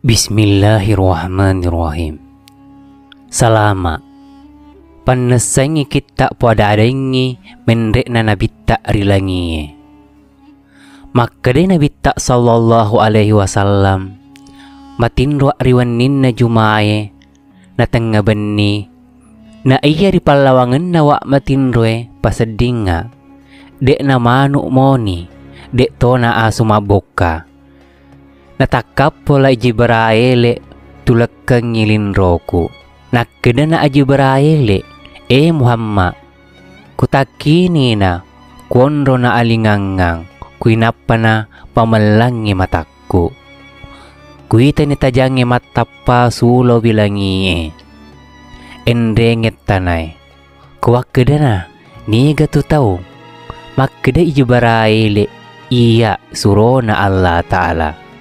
Bismillahirrahmanirrahim. Salama. Pannesangi kita pada adengi mendek na nabitta rilangi. Maka de nabitta sallallahu alaihi wasallam matinro riwanin na jumae na tengah benni na iya di palawangan na wak matinroe pasedinga dek na manuk moni dek to na asu maboka. Natakap pola Jibrail tulakang ngilin roku. Nakeda na Jibrail Muhammad kutakini na kuonro na alingangang kuinapa na pamalangi matakku. Kuita ni tajangi matapa sulo bilangi endenget tanay. Kuwakeda na niga tu tau. Makeda Jibrail iya surona Allah Ta'ala.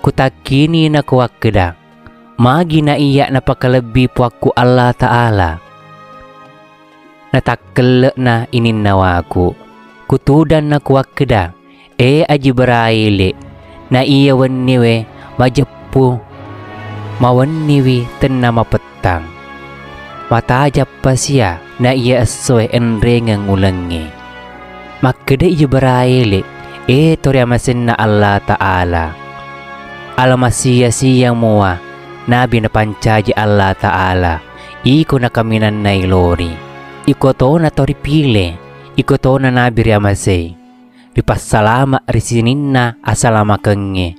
Kutakini na kuwakeda magi na iya napakalebi puaku Allah Ta'ala. Natakele na inin nawaku kutudan na kuwakeda Jibrail na iya waniwe majepu mawaniwi tenama petang matajap pasya na iya asoy enrengang ulangi. Makeda Jibrail toriamasin na Allah Ta'ala. Alamasiya mua nabi na pancaji Allah Ta'ala iko na kaminan na ilori iko to na toripile iko to na nabi riamasay ripasalama risinin na asalama kenge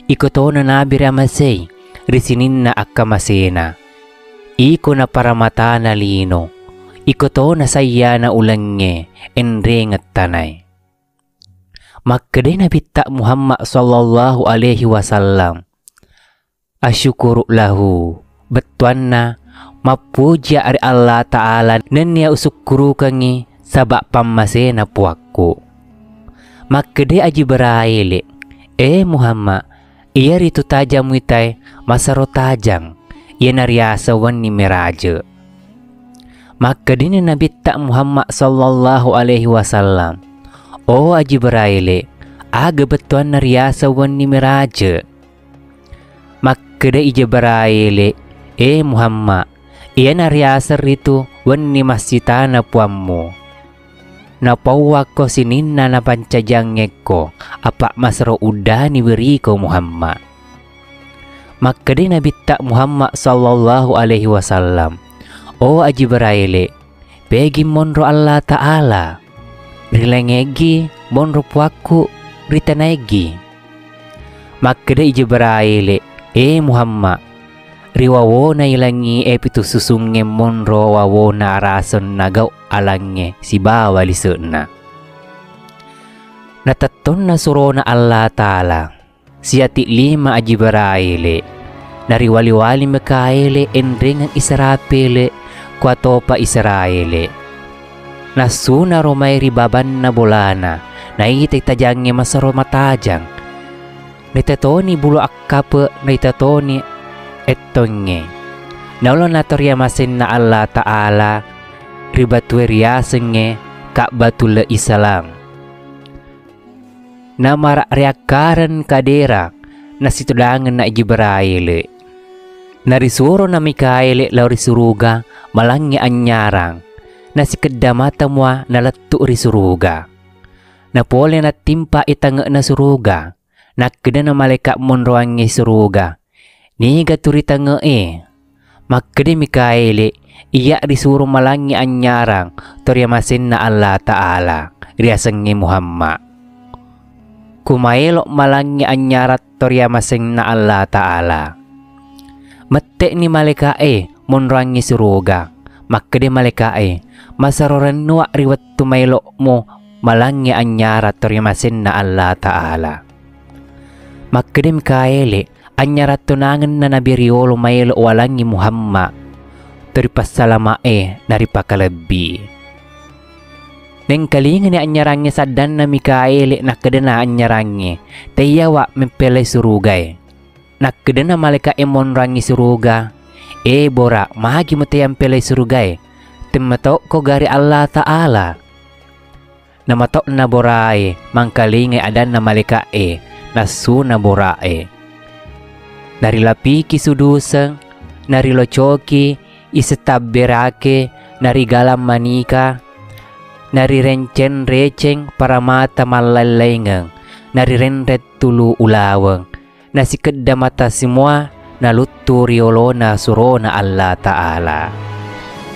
iko to na nabi riamasay risinin na akamasena iko na paramata na lino iko to na saya na ulange enrengat tanay. Maka de nabitta Muhammad sallallahu alaihi wasallam asyukuru lahu betuan na mapuja ari Allah Ta'ala dan niya usukuru kangi sabak pamasena puakku. Maka de Jibrail Muhammad iya ritu tajam witai masaro tajang iya nariasa wani meraja. Maka de nabitta Muhammad sallallahu alaihi wasallam Jibrail aga betuan nariasa wani meraja. Maka da Jibrail Muhammad iya nariasa ritu wani masjidana puammu na pawako sininna na pancajangeko apa masro udani beri ko Muhammad. Maka da nabitta Muhammad sallallahu alaihi wasallam Jibrail begi monro Allah Ta'ala rilengegi monro puaku ritanegi. Maka da Jibrail Muhammad riwawona ilangi pitu susunge monro wawona arason nagaw alange si bawa lisena. Nataton na surona Allah Ta'ala siati lima Jibrail nariwali-wali Mikail enrengang Israfil kuatopa Israel. Nasuna romay ribaban na bolana na itay tajangi masaro matajang naitatoni bulo akkape naitatoni etonge naulo natorya masin na Allah Ta'ala ribatwe riyasenge kak batula isalang na marak riakaran kadera na situdangan na Jibrail narisuro na Mikail lauri suruga malangi anyarang na si kedamata mua nalattu ri suruga. Na pole na timpa itanga na suruga. Na keda na malaikat monroangi suruga. Niga turitanga Makede Mikail iya risuro malangi anyarang toryamasin na Allah Ta'ala riasangi Muhammad. Kumailok malangi anyarat toryamasin na Allah Ta'ala. Mette ni malaikat monroangi suruga. Makede malaikat masaroran nuwa riwat tumaylok mo malangi anyara torimasin na Allah Ta'ala. Makede Mikail anyara tunangan na nabiriolo maylo walangi Muhammad toripasalama naripakalabi. Neng kalinga ni anyarangi sadan na Mikail nakeda na anyarangi tayawa mempelay surugay. Nakeda na malaikat monrangi suruga bora mahagi mo tayang pelay surugay tematok ko gari Allah Ta'ala. Namatok na borae mangkalingay adan na malikae nasu na borae. Nari lapiki suduseng, nari locoki, isetabberake, nari galam manika, nari rencen receng para mata malalengeng, nari renret tulu ulaweng, nasi kedda mata semua, naluttu riolona surona Allah Ta'ala.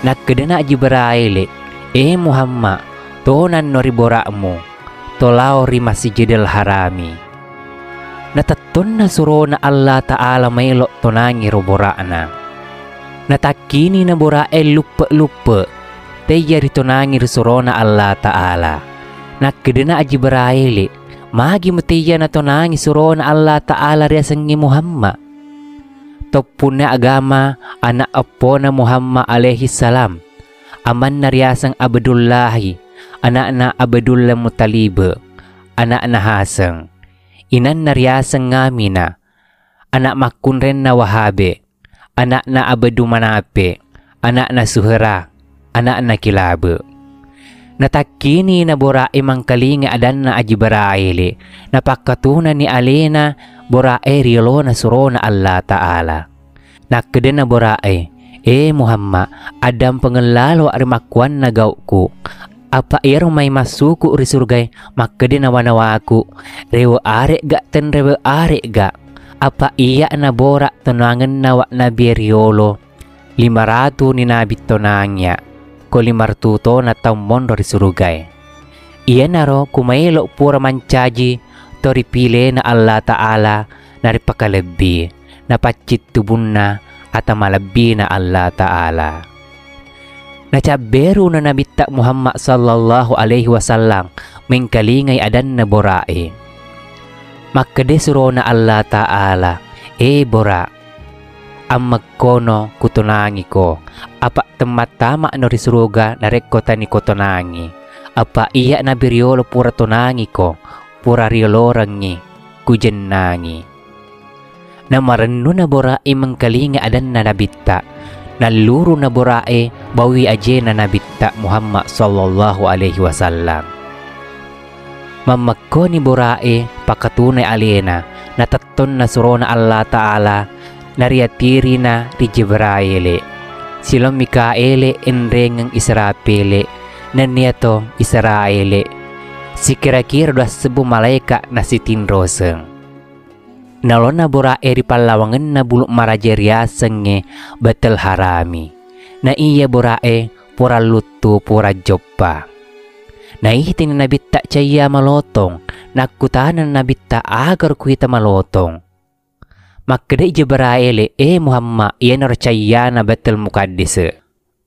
Nakkedena Jibrail, Muhammad, tonan nori borakmu, tolao ri Masjidil Harami. Nataton na surona Allah Ta'ala mailok tonangi roborakna. Natakini na borae lupa-lupa, teya ritonangi surona Allah Ta'ala. Nakkedena Jibrail, magi mutiya na tonangi surona Allah Ta'ala riasangi Muhammad. Topuna agama anak apona Muhammad alaihi salam, aman na riasang Abdullahi, anak na Abdullah Muttalib, anak na Hasang, inan na riasang Ngamina, anak makunren na Wahabe, anak na Abdu Manape, anak na Suhera, anak na Kilab. Natakini na borae mangkalinga adan na Jibrail, napakatunan ni alena borae riolo na surona Allah Ta'ala. Nakkedena borae, Muhammad, adam pengelalo arimakwan na gauku. Apa iro may masuku ri surgay, makkedena wanawaku. Rewa arek gak ten rewa arek gak. Apa iya na borak tonangan na wak nabi riolo. 500 ni nabi tonangnya. Ko 500 na taumon ri surgay. Iya naro kumailok pura mancaji, tori pile na Allah Ta'ala nari pakalebi, napacit tubun na at malabi na Allah Ta'ala. Nacaberu na nabita Muhammad sallallahu alaihi wasallam mengkalingay adan na borae. Makadesuro na Allah Ta'ala, bora, ang magkono kutunangi ko, apa tematama no risuruga na rekota ni kutunangi, apa iya na biriolo pura tunangi ko, pura riolorangi, kujennangi. Na maranno na borae mangkalinga adan na nabita, naluro na borae bawi aje na nabita Muhammad sallallahu alaihi wasallam. Mamakko ni borae pakatunay alena, nataton na surona Allah Ta'ala, nariatiri na ri Jibrail, silang Mikael enrengang Israpil, naniato Israel, si kira-kira dah sebu malaika na si tinroseng. Nalon na borae ri palawangan na buluk marajeriasenge batal harami, na iya borae pura lutu pura joppa. Na ihitin na nabita caya malotong, nakutanan na nabita agar kuita malotong. Makadai Jibrail, Muhammad, iyan narcaya na batal mukaddis.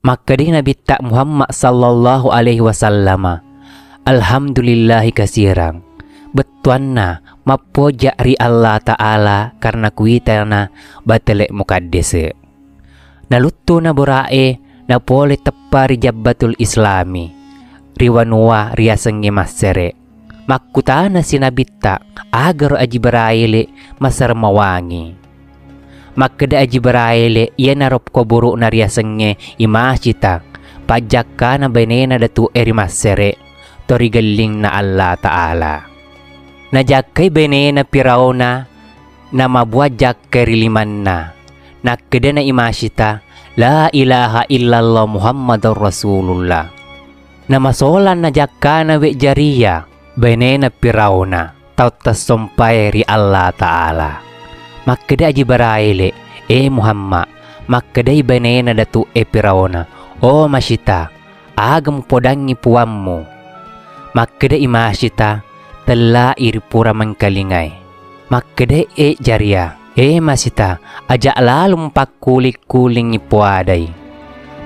Makadai nabita Muhammad sallallahu alaihi wasallam, alhamdulillahi kasirang. Betuan na mapoja ri Allah Ta'ala karena kuita na batale mukaddis. Naluto na borae na pole tepari jabbatul islami, riwanua riasang masere. Makutana sinabita agar Jibrail masar mawangi. Makada Jibrail iya narop ko buru na riasang imasita, pajak ka na benena datu eri masere, tori galing na Allah Ta'ala. Najakay benena pirawna na mabuajak keriliman na. Nakada na imasita, la ilaha illallah Muhammadur Rasulullah. Namasolan na jakka na wejariya, benena pirawna, tautas sompay ri Allah Ta'ala. Makada Jibrail, Muhammad, makada benena datu pirawna, o masita, agam podangi puammu. Makada imasita, tela iri pura mangkalingay. Makada jariya, masita, ajak lalu pakulik-kuling ipuaday.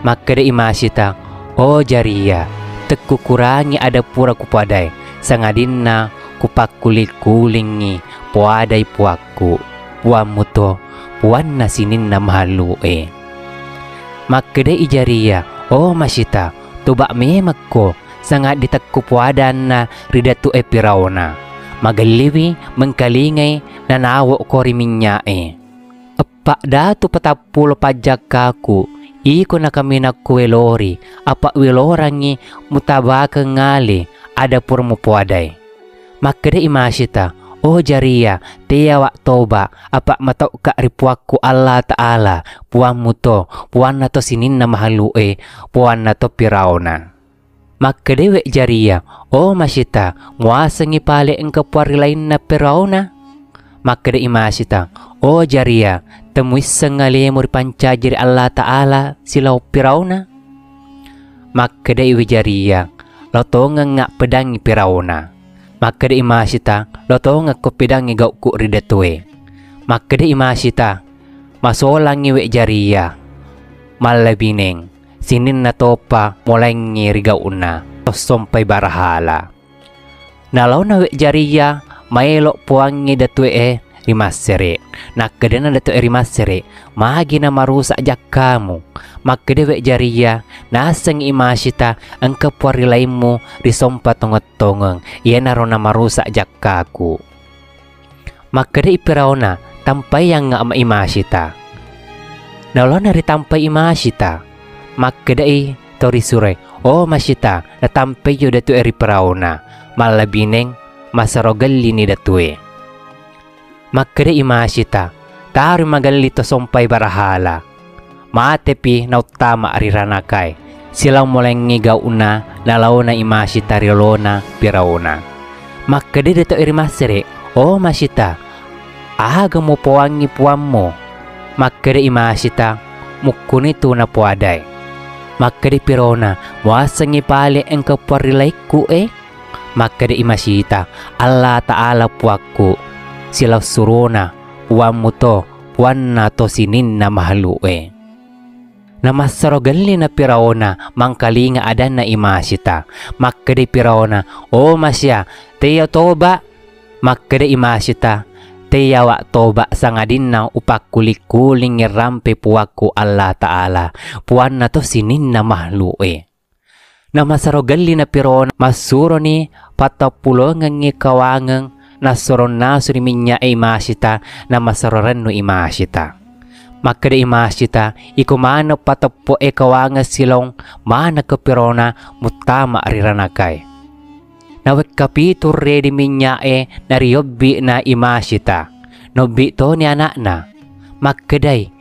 Makada imasita, o jariya, teku kurangi ada pura kupadai, sangadin na kupakulik-kulingi puadai puaku, puamu to, puan na sinin na mahalu Makada ijariya, o masita, tubak memakko, sangat ditekku puadan na ridatu pirawna. Magaliwi mengkalingay na nawok ko riminya Epak datu patapul pajak kaku, iko na kami nakuwelori, apa wilorangi mutabaka ngali ada purmu puaday. Makada imasita, Oh jaria, tia wak toba, apa matok ka ripuaku Allah Ta'ala, puan muto, puan nato sinin na mahalue, puan nato Pirauna. Maka dewek jaria, oh masita, muasa ngipale engka puari lain na Pirauna. Maka de imasita, oh jaria, temuis sengalemur pancajiri Allah Ta'ala silau Pirauna. Maka de iwi jaria, lo tonga ngak pedangi Pirauna. Maka de imasita, lo tonga ko pedangi gau ku ridatue. Maka de imasita, masolangi wek jaria, malabineng, sinin na topa mulai ngirigaw una, sampai barahala. Nalaw na wek jaria, maelo puangi datue rimasere. Nakadena datue rimasere, magi na marusak jak kamu. Maka de wek jaria, nasang imasita, ang kapwari lainmu risompa tongot-tongong, iyan na na marusak jak kaku. Maka de Pirauna, tampay yang nga imasita. Nalaw na ritampay imasita. Maka de tori sure, oh masita, natampay yo datue Pirauna, malabineng, masarogali ni datue. Maka de imasita, tari magalito sompay barahala. Maatepi na utama riranakay, silang mulai ngigaw una, nalaw na imasita rilona Pirauna. Maka de dato irimasere, oh masita, aga mo puwangi puwan mo. Maka de imasita, mukunito na puaday. Maka de Pirauna, muasang ipali ang kaparilay ko Maka de imasita, Allah Ta'ala puwakku, silaw surona, puwan mo to, puwan na to sinin na mahalue. Na masarogali na Pirauna, mangkalinga adan na imasita. Maka de Pirauna, oh masya, teya toba. Maka de imasita, teya wak toba sangadin na upakulik-kuling ngirampe puwaku Allah Ta'ala, puwan na to sinin na mahalue. Na masarogali na Pirauna, masuro ni patapulongan ngi kawangang, nasoron na suriminya imasita, na masaroran no imasita. Maka de imasita, ikumano patapo kawangas silong, mana ka Pirauna, mutama riranakay. Nawek kapitur redi minya nariyobbi na imasita. Nobi to ni anak na. Makaday,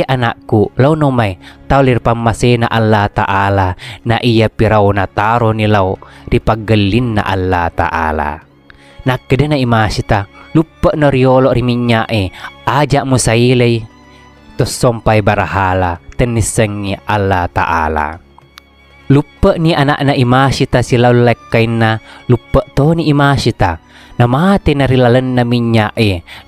anakku, law no may, taulir pamasena Allah Ta'ala, na iya Pirauna taro nilaw, ripaggalin na Allah Ta'ala. Nakada na imasita, lupa na riyolo riminya aja mo sa ilay, to sompay barahala, tenisengi Allah Ta'ala. Lupa ni anak na imasita sila lekay na, lupa to ni imasita, na mati na rilalan na minya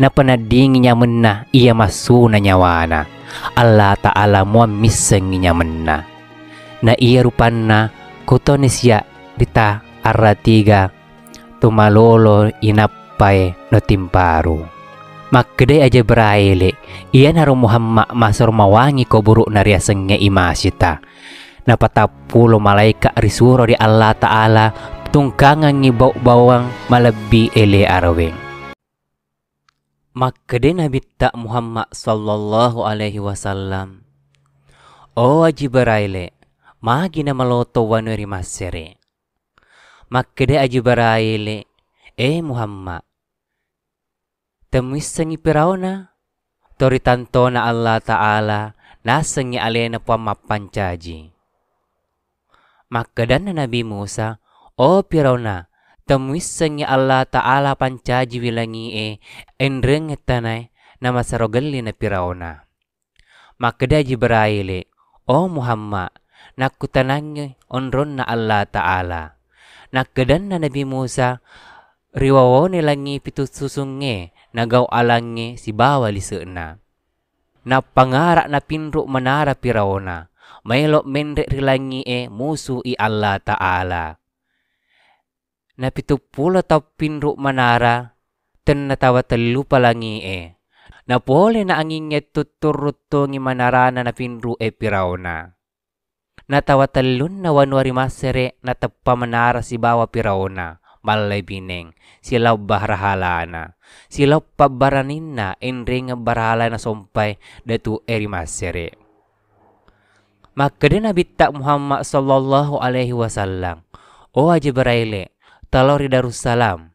na panading niya na iya masuna nyawana. Allah Ta'ala mo misengi niya na. Na iya rupan na, kuto ni siya, dita aratiga, tumalolo inapay no timparu. Makde aja beraile, iya naro Muhammad masor mawangi ko buruk na riaseng nga imasita. Napatapulo malaika risuro di Allah Ta'ala, tungkangan ngibaw bawang malabi ele araweng. Makde nabitta Muhammad sallallahu alaihi wasallam, o aji beraile, magi na maloto wano rimasere. Makde aji beraile, Muhammad, temuisangi Pirauna, toritanto na Allah Ta'ala, nasangi alena pa mapancaji. Makadan na Nabi Musa, o Pirauna, temuisangi Allah Ta'ala pancaji wilangi enreng tanay na masarogali na Pirauna. Makada Jibraile, o Muhammad, nakutanangi onron na Allah Ta'ala. Nakadan na Nabi Musa, riwawo nilangi pitususunge, nagaw alangi si bawali seuna. Na pangara na pinro manara Pirauna, maylo menre rilangi musu i Allah Ta'ala. Na pitupulo taw pinro manara, ten natawa telu palangi na pole na angingit tuturutto ngi manarana na pinro Pirauna. Natawa talun na wanwari masere na tappa manara si bawa Pirauna. Malay bineng, silaw barahalana, silaw pabaranin na enring barahala na sumpay datu erimasere. Makada nabitta Muhammad sallallahu alaihi wasallam, o Jibraile, talori Darussalam.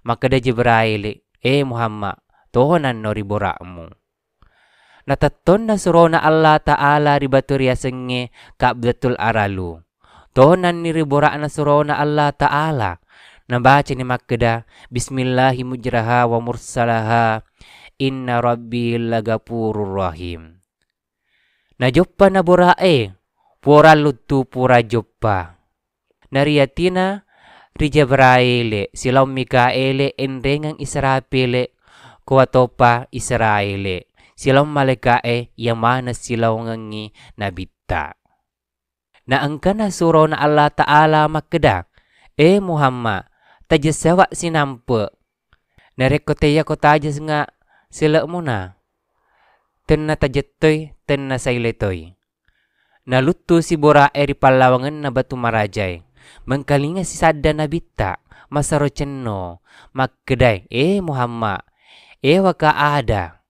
Makada Jibraile, Muhammad, tohonan no riborakmu. Nataton na surona Allah Ta'ala ribaturia senge kabdatul aralu. Tohonan ni riborak na surona Allah Ta'ala. Nabaca ni makkeda, Bismillahi mujraha wa mursalaha, inna rabbi lagapurur rahim. Najoppa na borae, pura lutu pura joppa. Nariyatina rijabraile, silaw Mikaele enrengang Israpile, kuwatopa Israele. Silaw malikae, yamana silaw ngangi nabita. Na angka na suro na Allah Ta'ala makkeda, Muhammad, tajasawa sinampe. Narekoteya ko tajas nga sila mo na. Ten na tajatoy, ten na sailetoy. Naluto si borae ri palawangan na batu marajay. Mengkalinga si sadda na bita, masaroceno, magkeday, Muhammad, waka ada.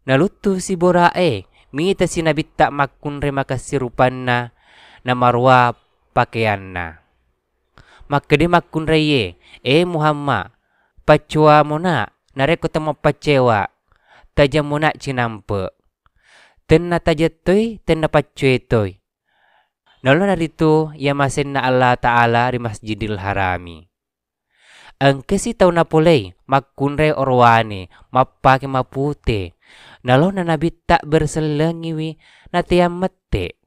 Naluto si borae, mita si nabita makunre makasirupan na marwa pakaian na. Magkede makunre Muhammad, pacwa mo na, nareko tamo pacewa, taja mo na cinampe. Ten na tajatoy, ten na pacwetoy. Nalo narito yamasen na Allah Ta'ala ri Masjidil Harami. Ang kasitaw na pulay, magkunre orwane, mapake mapute. Nalo na nabita berselangiwi na tiyam mate.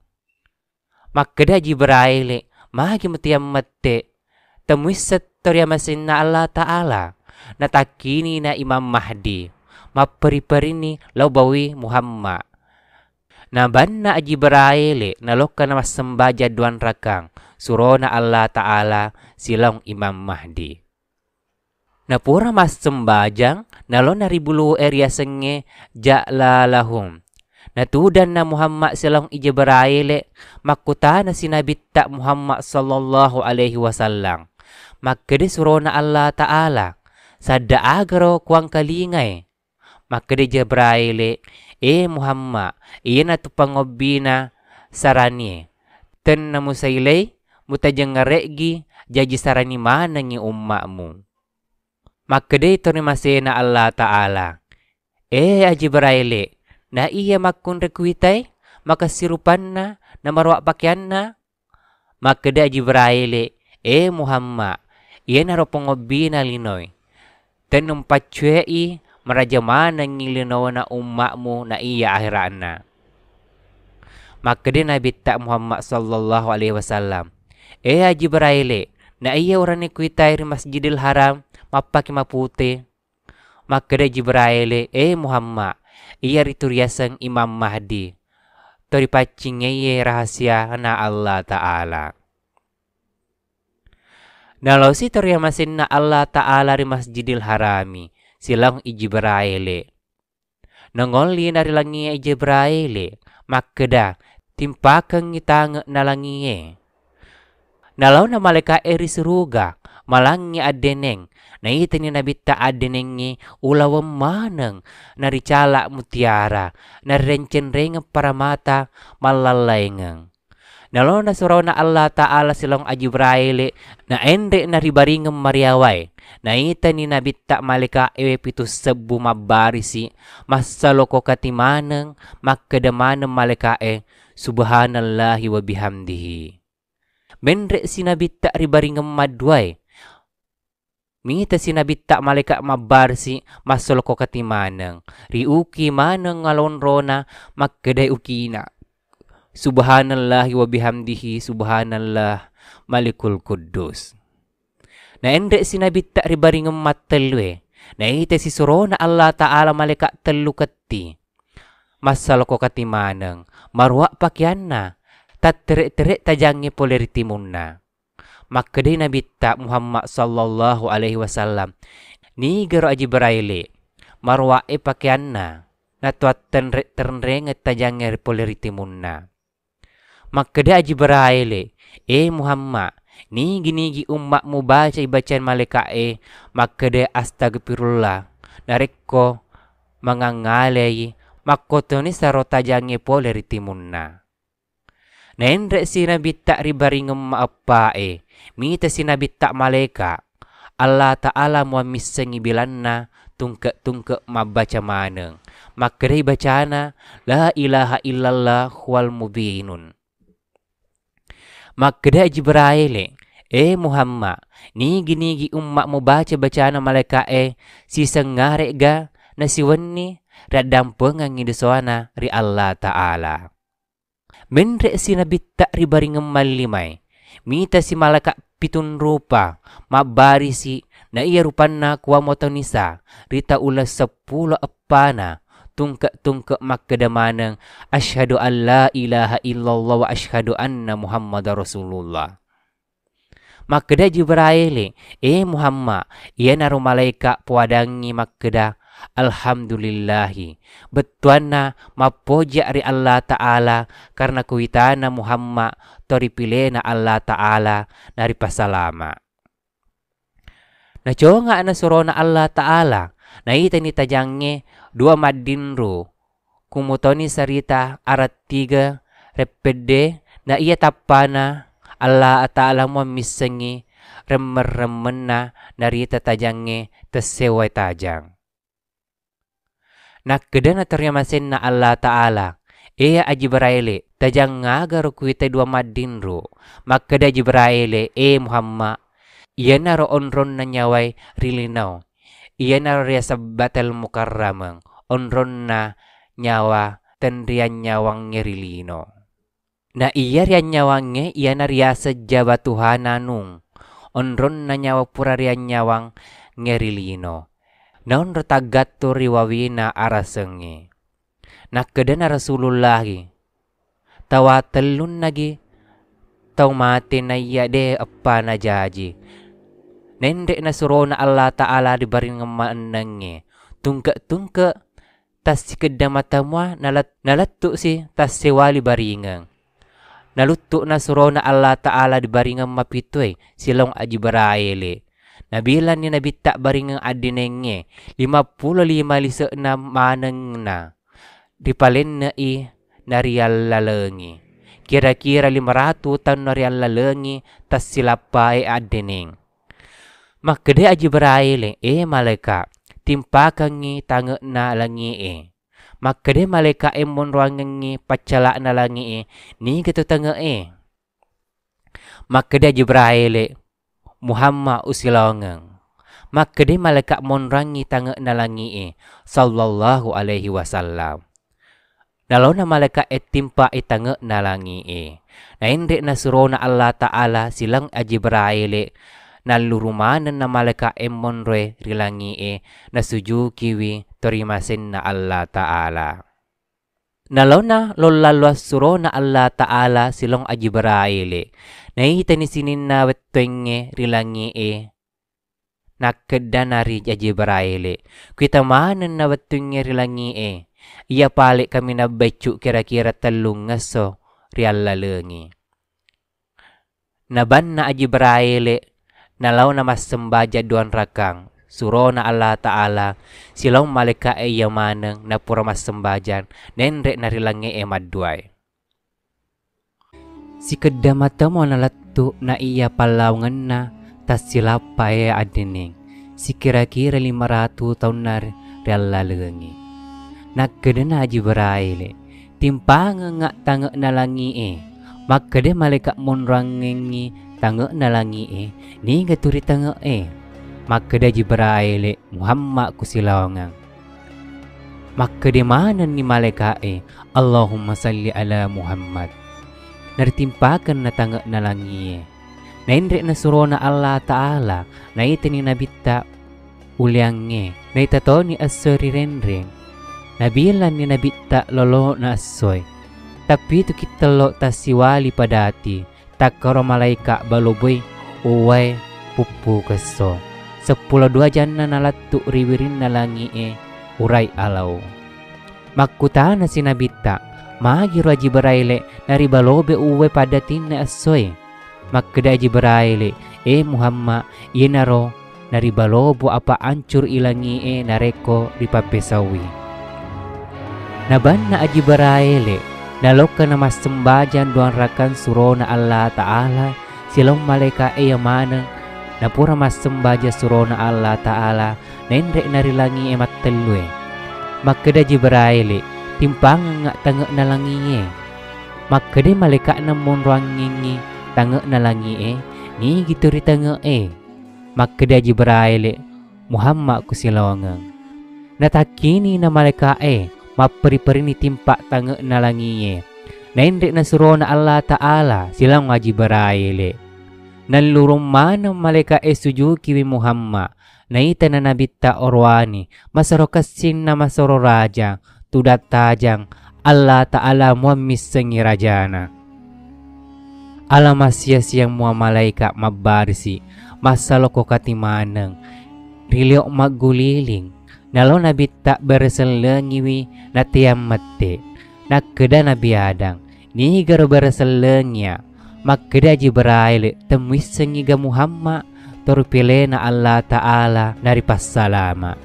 Magkada Jibrail, mahagi mo tiyam mate. Temuisat yamasen na Allah Ta'ala. Natakini na Imam Mahdi. Maperi-perini laubawi Muhammad. Naban na Jibrail nalok na masamba jaduan rakang suro na Allah Ta'ala silang Imam Mahdi. Napura mas sembajang nalo na ribulu area senge ja'lalahum. Natudan na Muhammad silang Jibrail makuta na sinabita Muhammad sallallahu alaihi wasallam. Makede suro na Allah Ta'ala sada agaro kuang kalingay. Makede Jibrail Muhammad, iyan na tupangobi na sarani. Ten na musaylay, mutajang ngaregi, jaji sarani mana ngi umma mo. Makade ito ni masena Allah Ta'ala. Jibrail, na iya makun rekwitay, makasirupan na marwa pakyan na. Makade Jibrail, Muhammad, iyan na ropongobi na linoy. Ten numpatsyei, marajaman ng ngilinaw na umma mo na iya ahiraan na. Makade nabita Muhammad sallallahu alaihi wasallam. Jibrail, na iya orang ni kuitay ri Masjidil Haram, mapaki maputi. Makade Jibrail, Muhammad, iya rituriasang Imam Mahdi. Tori pacingay rahasia na Allah Ta'ala. Nalaw si toriamasin na Allah Ta'ala ri Masjidil Harami. Silang Jibrail. Nangoli narilangi Jibrail. Makeda timpakang ngitang nalangi. Nalaw na malika eri suruga. Malangi adeneng. Naita ni nabita adenengi ulawang manang. Naricala mutiara. Narencen-reng para mata malalayngang. Nalaw na suraw na Allah Ta'ala silang Jibrail. Na endre naribaringam mariaway. Naita ni nabita malika pitus sebu mabarisi masaloko katimanang makadamanang malika subhanallahi wa bihamdihi. Menre sinabita ribaringam madway. Mita sinabita malika mabarisi masaloko katimanang riuki manang ngalonrona makkaday ukina. Subhanallahi wa bihamdihi subhanallah malikul kuddus. Na endre sinabita ribaringam matalwe. Na ite si suro na Allah Ta'ala malika telu kati. Masaloko katimanang. Marwa pakyan na. Tatere-tere tajangi poleritimun na. Makkaday nabita Muhammad sallallahu alaihi wasallam. Ni garo Jibrail. Marwa pakyan na. Natuat tenrenget tajangi poleritimun na. Makkaday Jibrail. Muhammad. Ni ginigi ummak mu baca ibacaan malika makade astagfirullah. Nareko mangangalay makoto ni sarota jange poleritimun na. Naendre sinabita ribaringam maapa mita sinabita malika. Allah Ta'ala muamisengi bilan na tungke mabaca maneng. Makdai bacana la ilaha illallah wal mubinun. Makda Jibrail Muhammad ni gini ummak mu baca bacana malaikat si sengare ga na si wenni radang pengang ngidesoana ri Allah Ta'ala. Menrek si nabi tak ribari ngemallimai mita si malaikat pitun rupa mabari si na iya rupanna kuwa motonisa rita ulas 10 apana tungke makda maneng asyhadu an la ilaha illallah wa asyhadu anna muhammadar rasulullah. Makda Jibrail Muhammad ia naru malaikat puadangi makda alhamdulillahi betuanna mapoja ri Allah Ta'ala karena kuitana Muhammad toripilena Allah Ta'ala nari pasalama. Na conga na surona Allah Ta'ala na ita ni tajange 2 madinru kumutoni sarita arat 3 repede na iya tapana Allah Ta'ala mo misengi remer-remenna narita tajange tesewai tajang. Nakeda na ternyamasin na Allah Ta'ala Jibrail tajang ngagar kuita 2 madinru makeda Jibrail Muhammad iya naro onron na nyawai rilinaw iya naro ria sabatal mukarramang onron na nyawa tenrian nyawang ngerilino. Na iya rian nyawangnya iya na ria sejaba Tuhananung onron na nyawa pura rian nyawang ngerilino. Naon retagato riwawina arasengi. Nakeda na Rasulullah tawa telun nagi tau mati na iya de apa na jaji. Nendek na surona Allah Ta'ala dibaring ngemanengi tungke tas si kedda matamwa nalattu si tas sewali baringang. Naluttu na surona Allah Ta'ala dibaring mapitoy silong Jibrail. Nabilan ni nabi tak baringang adinenge 55 lisa na maneng na dipalen na narial lalengi. Kira-kira 500 tahun narial lalengi tas silapai adineng. Makde Jibrail malaikat timpakangi tange na langi Makde malaikat mon ruangangi pacala na langi ni ketu tange Makde Jibrail Muhammad usilongang. Makde malaikat mon rangi tange na langi sallallahu alaihi wasallam. Nalaw na malaikat timpa tange na langi na hindi na surona Allah Ta'ala silang Jibrail nalurumanan na malaikat monre rilangi na sujukiwi torimasin na Allah Ta'ala. Nalaw na lolalwas suro na Allah Ta'ala silong Jibrail na itanisinin na wetwenge rilangi nakeda na ri Jibrail kita manan na wetwenge rilangi iya palik kami na becu kira-kira 3 ngaso rial lalengi. Naban na Jibrail nalaw na mas sembaja 2 rakang suro na Allah Ta'ala silaw malaikat yamanang na pura mas sembajan nenrek narilangi madduay. Si kedda mata mo nalattu na iya palawangan na tas silapay adining si kira-kira 500 tahun na real lalengi. Nakeda na Jibrail timpangan nga tange na langi makade malaikat monrangengi tange na langi ni gaturi tange makada Jibrail Muhammad kusilawangang. Makade manan ni malaikat Allahumma salli ala Muhammad nartimpakan na tange na langi na indre na surona Allah Ta'ala na itani nabita uliange na itato ni asori renreng nabilan ni nabita lolo na asoy tapi itu kita lo tasiwali padati takaro malaika baloboy uway pupu keso 12 janna nalattu riwirin nalangi uray alaw. Makkuta na sinabita magiro Jibrail nari balobe uway padatin na asoy. Makkeda Jibrail Muhammad yenaro nari balobo apa ancur ilangi nareko dipapesawi. Naban na Jibrail naloka na mas sembajan 2 rakan surona Allah Ta'ala silong malaikat yamanang Napura mas sembaja surona Allah Ta'ala na indrek narilangi emat telue. Makada Jibrail timpang nga tangga na langi Makada malika namun ruangingi tangga na langi ni gitu ri tangga Makada Jibrail Muhammad kusilongang. Natakini na malika maperi-peri ni timpa tangga na langi na indrek na surona Allah Ta'ala silang nga Jibrail. Nalurong manang malika sujud kiwi Muhammad na ita na nabita orwani masarokasin na masoro raja tudat tajang Allah Ta'ala muamis sengi rajana. Alamasya siyang mua malaika mabarsi masaloko katimanang rilyo magguliling nalo nabita berselengiwi na tiyam mati nakeda nabiadang nihigaro berselengya. Makada Jibrail temuis sengiga Muhammad torpile na Allah Ta'ala nari passalama.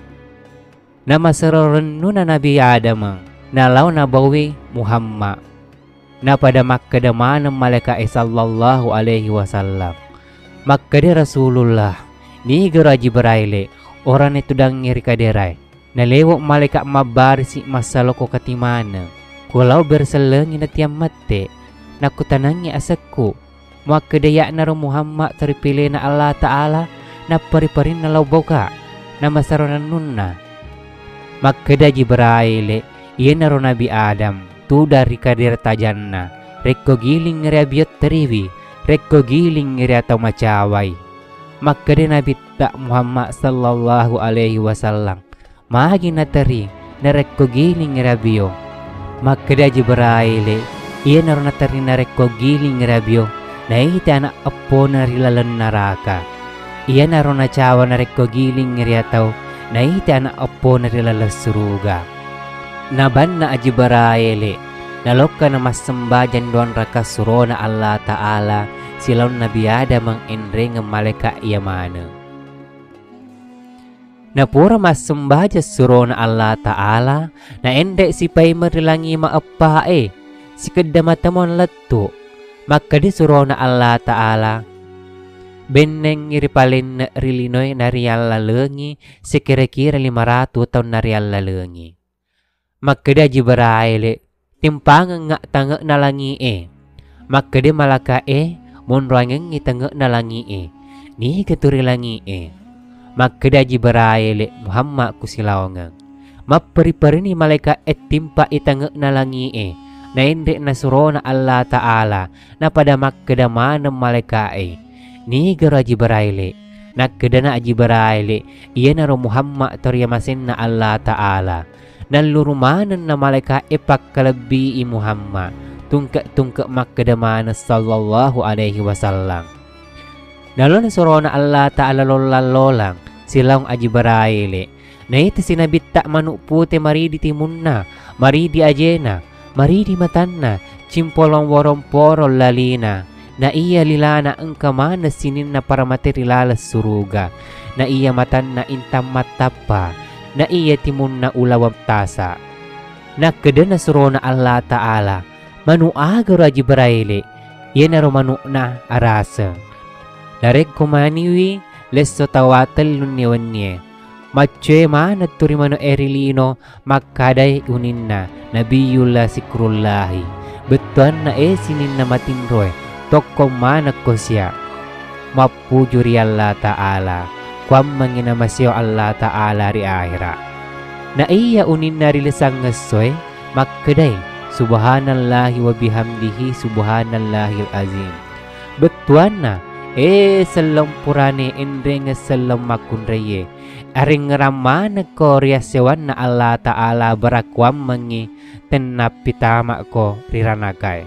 Nama serorenu na Nabi Adam nalaw na bawi Muhammad. Na pada Makkada manam malaka sallallahu alaihi wasallam. Makkada Rasulullah ni gara Jibrail orang itu dang ngiri kaderai. Na lewok malaka mabarsi masaloko katimana. Kulau berselengi na tiam mate. Nakutanangi asaku maka daya naro Muhammad terpilih na Allah Ta'ala na pari-parin na lauboka na masaronan nunna. Makada Jibrail iya naro Nabi Adam tu dari kadir tajanna rekko giling ngeri abiot teriwi rekko giling ngeri atau macawai. Makada Nabi tak Muhammad sallallahu alaihi wasallam magi na teri na rekko giling ngeri abio. Makada Jibrail iya naroon na tarin na rekko giling rabyo na ita na apo na rilalan naraka. Iya naroon na cawa na rekko giling ngiriataw na ita na apo na rilalas suruga. Naban na Jibrail naloka na masambajan doan raka suro na Allah Ta'ala silaw nabiyada mang enre ng malika iyamana. Napura masambaja suro na Allah Ta'ala na ende si pay marilangi maapae si kedamatamon letu maka disuruh na Allah Ta'ala beneng ngiripalin na rilinoy na riyal lalengi si kira-kira 500 tahun na riyal lalengi. Maka da Jibrail timpangang nga tangga na langi maka di malaka monroangang ngitangga na langi ni katuri langi maka da Jibrail Muhammad kusilawangang mapari-pari ni malaka timpa itangga na langi na hindi nasuro na Allah Ta'ala na pada Makkada manam malaikai ni gara Jibrail nakada na Jibrail iya naro Muhammad toryamasin na Allah Ta'ala nalurumanan na malaika ipakalabi Muhammad tungka Makkada mana sallallahu alaihi wasallam nalo nasuro na Allah Ta'ala lolang silang Jibrail na ito sinabit tak manupute maridi timunna maridi ajena maridi matanna cimpolong woromporol lalina na iya lilana engka mana sinin na para materilalas suruga na iya matanna intam matapa na iya timun na ulawam tasa na kada na suro na Allah Ta'ala manu agaro Jibrail iya na romanu na arasa nareg kumaniwi leso tawatal lunniwannie Macce mana turi mano erilino makadai uninna nabiyullah sikrullahi betuan na sinin na matinroy toko mana kosya mapujuri Allah Ta'ala kwam manginamasyo Allah Ta'ala ri akhira na iya uninna rilisang ngasoy makadai subhanallahi wa bihamdihi subhanallahil azim betuan na salam purane endre nga salam makunraye aring ramana ko riyasewan na Allah Ta'ala barakwam mangi tenapitama ko riranagay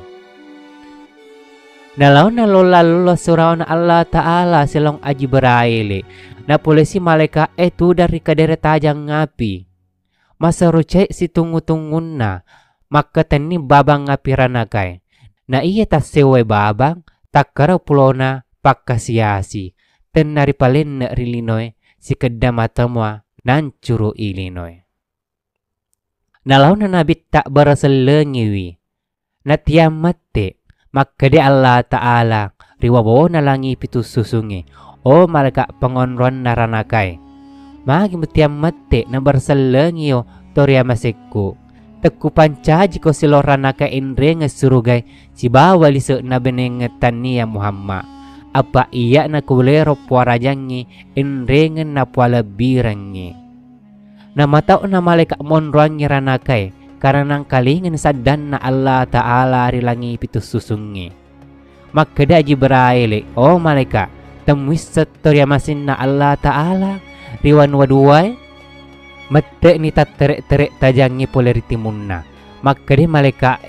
nalaw na lola suraw na Allah Ta'ala silong Jibrail na polisi malika etu dari kadere tajang ngapi masarucay si tungutungun na makatani babang ngapi ranagay na iya taseway babang takaraw pulo na pakasiasi tenari palin na rilinoy si kedamatamwa nancuru ilinoy nalaw na nabit tak barasalengiwi na tiamate makade Allah Ta'ala riwabaw na langi pitu susungi o malaikat pengonron naranakai. Magi mutiam mate na barsalangyo Toria masekku. Teku pancaji ko siloranakai inre ngesurugay si bawali se na benengetan niya Muhammad. Apa iya na kulero puarajangi inrengen na pualabirangi. Na matao na malaikat monron ranakai karena nang kalingin sadan na Allah Ta'ala rilangi pitus susungi. Makada Jibrail o malaikat temuis setorya masin na Allah Ta'ala riwan waduai mate ni taterek tajangi polariti munna. Makada malaikat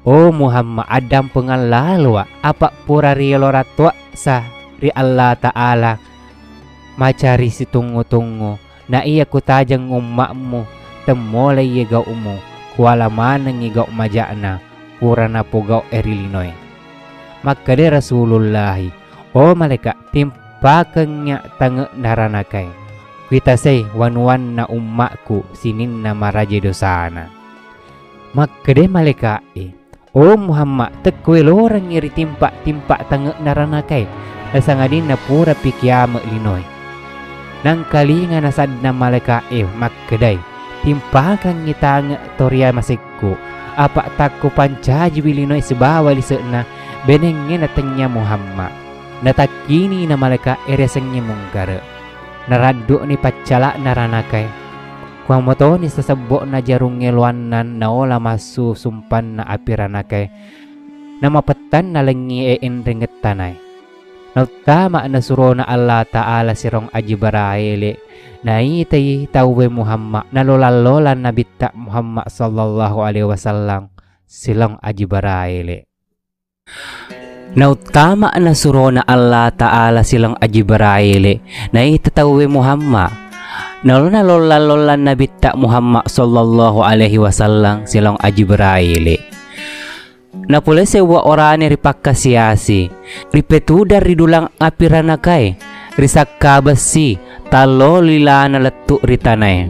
o Muhammad adam pengalalwa apa pura rioloratwa sa ri Allah Ta'ala macari si tunggu-tunggu na iya kutajang umakmu temolay yegau umu kuala manang yegau majana pura na pugau erilinoy. Makade Rasulullahi o malaikat timpakanya tange naranakai kita say wanwan na umakku sinin na maraja dosana. Makade malaikat o Muhammad tekwe lorang ngiri timpak tange naranakai nasangadin na pura pikiama linoy. Nang kalinga nasad na malaikat makkedai timpakan ngitang Toria masikku apa takku pancaji bilinoy sebawa liseuna benengnya natengnya Muhammad natakini na malaikat eresengnya mungkara naradu ni pacala naranakai kuang moto ni sesebok na jarung ngeluanan na ola masu sumpan na apiranakai nama petan na lengi ringetanai na utama na surona Allah Ta'ala sirong Jibrail na itay tawwe Muhammad na lola nabitta Muhammad sallallahu alaihi wasallam silang Jibrail. Na utama na surona Allah Ta'ala silang Jibrail na itatawwe Muhammad na lola nabitta Muhammad sallallahu alaihi wasallam silang Jibrail. Na pula sewa orane ripakasiasi ripetu dari dulang apiranakai risakka besi talo lilana letuk ritanai.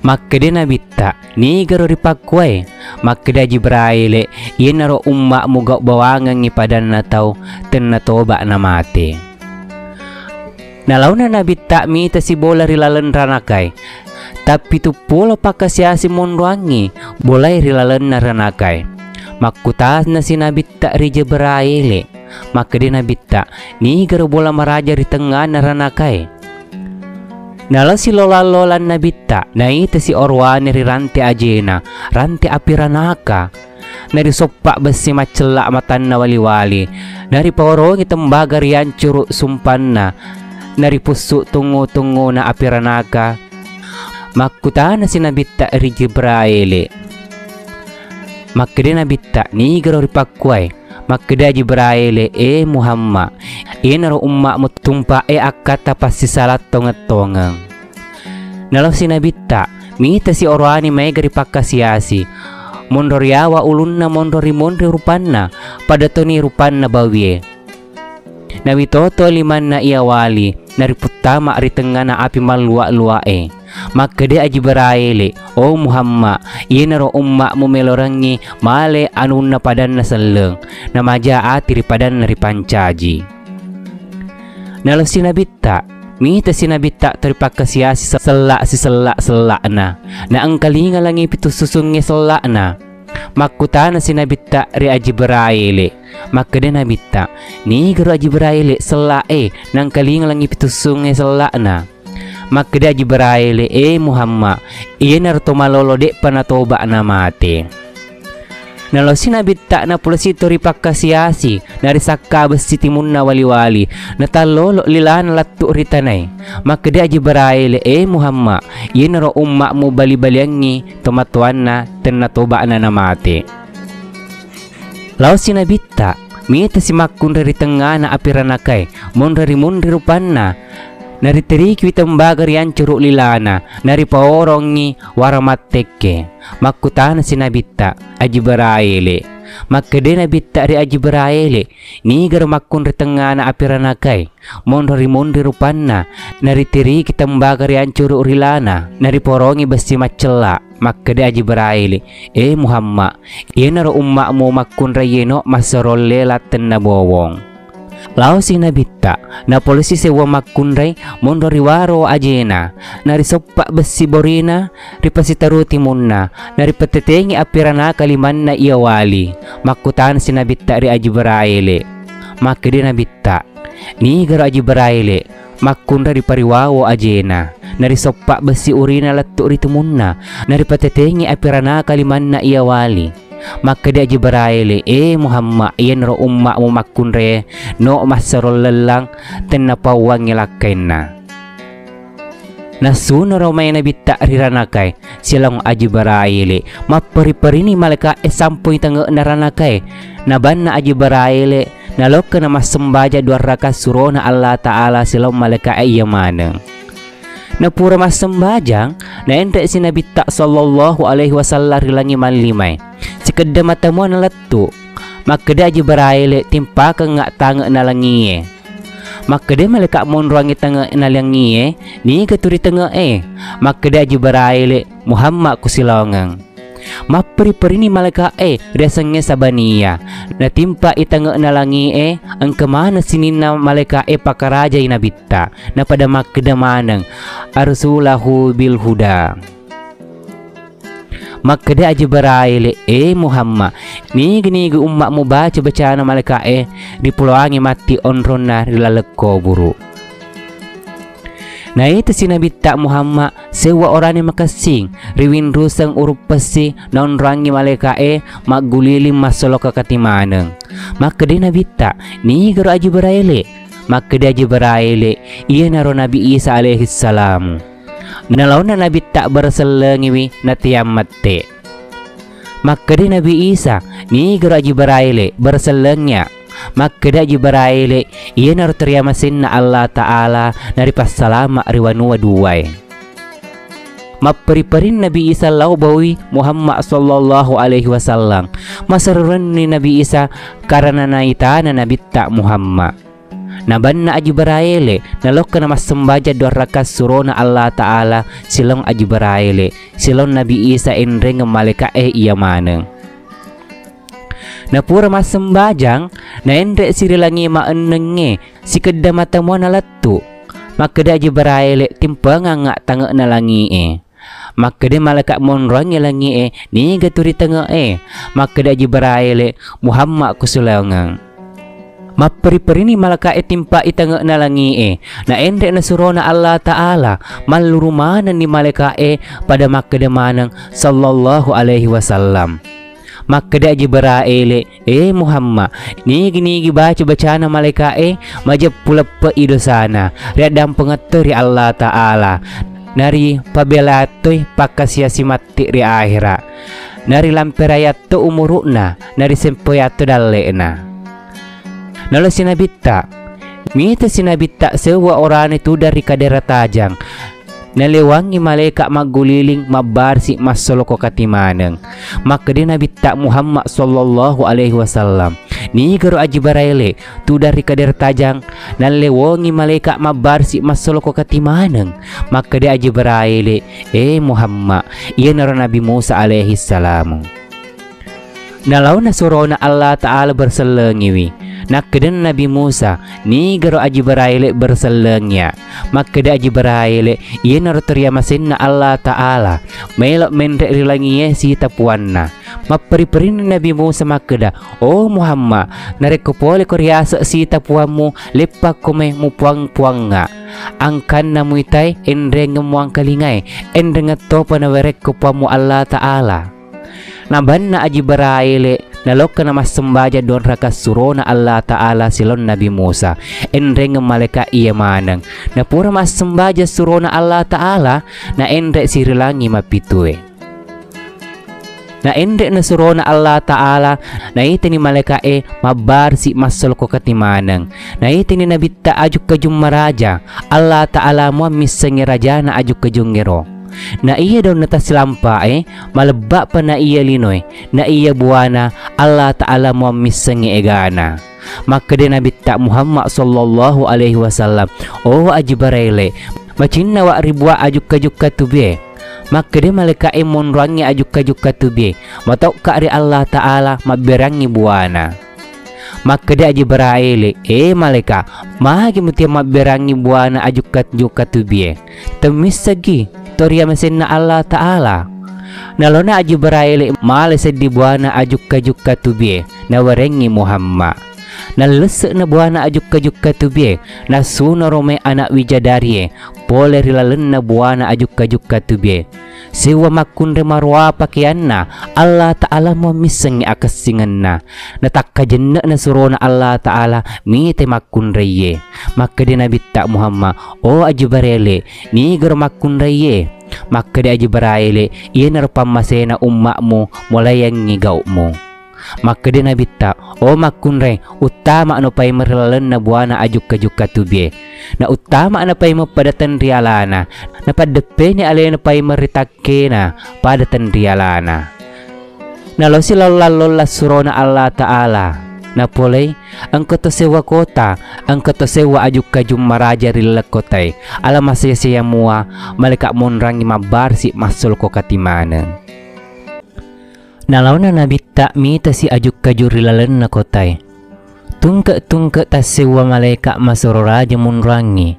Makde nabitta ni garo ripakwai makda Jibrail iya naro ummak muga bawangan ngipadan na tau ten na toba na mati. Nalau na nabitta mi si bola rilalen ranakai tapi tu pula pakasiasi monruangi bolai rilalen na ranakai. Makutas na sinabitta ri Jibrail makde nabitta ni garo bola maraja ri tengah na ranakai. Nala si lola-lolan nabitta na ita si orwane ri ranti ajena ranti apiranaka nari sopak besi macelak matan na wali-wali nari paorongi tembaga rian curuk sumpanna nari pusuk tungu-tungu na apiranaka makutana si nabitta ri Jibrail makde nabitta ni garo ripakwai makda Jibrail Muhammad inaro ummakmu tumpa akata pasti salat tonget-tongeng. Nalau si nabitta mita si orwani may gari pakasiasi mondoriawa ulunna mondori rupanna pada toni rupanna bawie. Nawitoto liman na iawali nariputama ri tengah na api malua-luae. Makde Jibrail o Muhammad inaro ummakmu melorangi male anunna padan na seleng na maja ati ripadan na ripancaji. Nalau sinabitta mita sinabitta teripakasiasi selak na ang kalinga langi pitu susungnya selak na makutana sinabitta ri Jibrail makde nabitta ni garo Jibrail selak nang kalinga langi pitu susungnya selak na makda Jibrail Muhammad iya narto malolo dek panatoba na mati. Nalau sinabitta na pula si tori pakasiasi nari sakka besi timun na wali-wali na talolo lilan latu ritanay makda Jibrail Muhammad iya naro ummakmu bali-baliangi tomatuan na tenatoba na mati. Lau sinabitta mita si makun dari tengah na apiranakai mondari rupanna nari teriki witembaga rian curuk lilana nari paorongi waramatteke makutana sinabitta Jibrail makde nabitta ri Jibrail ni gar makun ri tengah na apiranakai mondori rupanna nari teriki tembaga rian curuk lilana nari porongi besi macela makde Jibrail Muhammad iya naro ummakmu makun rayeno masarolle laten na bowong. Lao si nabitta na polisi sewa makkunray mondo riwaro ajena nari soppa besi borina ripasitaruti munna nari patetengi apirana kaliman na iawali makutan si nabitta ri aji baraile makdi nabitta ni garo aji baraile makkunra ripariwawo ajena nari soppa besi urina lattu ritumunna nari patetengi apirana kaliman na iawali maka dia Jibrail Muhammad yen ro umma mu makunre no masarol lelang tenapawang ngilakaina nasuno ro may nabitta riranakai silang Jibrail mapari-parini malaka sampoy tanga naranakai naban na Jibrail nalok na masembaja dua raka surona Allah Ta'ala silang malaka ayamana na pura masembajang na ente si nabitta sallallahu alaihi wasallam rilangi malimay sikada mata mo na lattu makada Jibrail timpa ka nga tanga na langiye makada malaka mon ruangi tanga na langiye ni katuri tanga makada Jibrail Muhammad kusilongang mapri-peri ni malaka rasanya sabania na timpa itanga na langi ang kamana sinin na malaka pakaraja inabitta na pada makada manang arsulahu bil huda makada Jibrail Muhammad ni gini umma mu baca na malaka dipulangi mati onron na rilaleko buru na itu si nabitta Muhammad sewa orang yang makasing riwin rusang urup pesi naon rangi maleka maggulilim masolo ka katimaneng maka di nabitta ni garo Jibrail maka di Jibrail iya naro Nabi Isa alaihi salam nalaw na nabitta berselengiwi na tiammate maka di Nabi Isa ni garo Jibrail berselengnya makada Jibrail iya naru teriyamasin na Allah Ta'ala nari passalama riwanua duway mapari-parin Nabi Isa lau bawi Muhammad sallallahu alaihi wasallam masaruran ni Nabi Isa karena naitana nabitta Muhammad naban na Jibrail nalok na masembaja dua raka surona Allah Ta'ala silong Jibrail silong Nabi Isa enreng maleka iya maneng na pura masembajang na endre sirilangi maenenge si kedda mata mo na lattu makada Jibrail timpang nga tanga na langi makada malaka monrong langi ni gaturi tanga makada Jibrail Muhammad kusulangang maperi-peri ni malaka timpa itanga na langi na endre na surona Allah Ta'ala malurumanan ni malaka pada makada manang sallallahu alaihi wasallam makada Jibrail Muhammad ni gini baca na maleka majab pula pe idosana riadam pengeteri Allah Ta'ala nari pabelatoy pakasiasi mati ri akhirat nari lamperayat to umuruna nari sempoyato dalena nalo sinabitta mita sinabitta sewa orang itu dari kadera tajang nalewangi maleka magguliling mabarsi masoloko katimaneng maka di nabitta Muhammad sallallahu alaihi wasallam ni garo Jibrail tu dari kader tajang nalewangi maleka mabarsi masoloko katimaneng maka di Jibrail Muhammad iya naro Nabi Musa alaihi salam nalaw na surona Allah Ta'ala berselengiwi nakden Nabi Musa ni garo Jibrail berselengnya makada Jibrail iya naro teriyamasin na Allah Ta'ala melok mendre rilangiye si tapuanna maperi-perin Nabi Musa makada Muhammad nareko pole koryasa si tapuanmu lepak kome mupuang-puang nga angkan na muitay endre ngamuang kalingay endre nga topa na werek kupamu Allah Ta'ala naban na Jibrail nalok na masembaja don raka surona Allah Ta'ala silon Nabi Musa enreng maleka iya manang na pura masembaja surona Allah Ta'ala na endre sirilangi mapitue na endre na surona Allah Ta'ala na iti ni maleka mabar si masol ko katimanang na iti ni nabitta ajuk kajung maraja Allah Ta'ala mo misangi raja na ajuk kajung ngero na iya daw natasilampa malaba pa na iya linoy na iya buwana Allah Ta'ala mo misangi egana makade nabitta Muhammad sallallahu alaihi wasallam Jibrail macin na wa ribwa ajuk katubye makade maleka monrangi ajuk katubye matok ka ri Allah Ta'ala maberangi buwana Maka dia Jibrail malaikat magi mutia maberangi buana ajukat tubie temis sagi toria mesenna Allah Ta'ala. Nalona Jibrail male seddi buana ajuka tubie na warengi Muhammad. Nalesek na buana ajuka tubie na suna rome anak wijadari pole rilalen na buana ajuka tubie sewa makun remarwa pakianna Allah Ta'ala mo misengi akasingan na natakka jenna na surona Allah Ta'ala mite makun reye. Maka dia Nabi tak Muhammad Jibrail ni ger makun reye. Maka dia Jibrail ia nerpam masena ummakmu mulai yang ngigaumu. Maka dia Nabi tak makun re utama anu pai merlalen na buana ajuka tubie na utama anu pai padatan rialana na padepe ni ale na pai meritakena padatan rialana na losi lola surona Allah Ta'ala na polei angko to sewa kota angko to sewa ajuka maraja rilak kotai ala masaya mua malaikat monrangi mabarsi masul ko katimana. Nalauna Nabi tak mita si ajuk rilalen na kotai tungke tas sewa malaikat masoro raja munrangi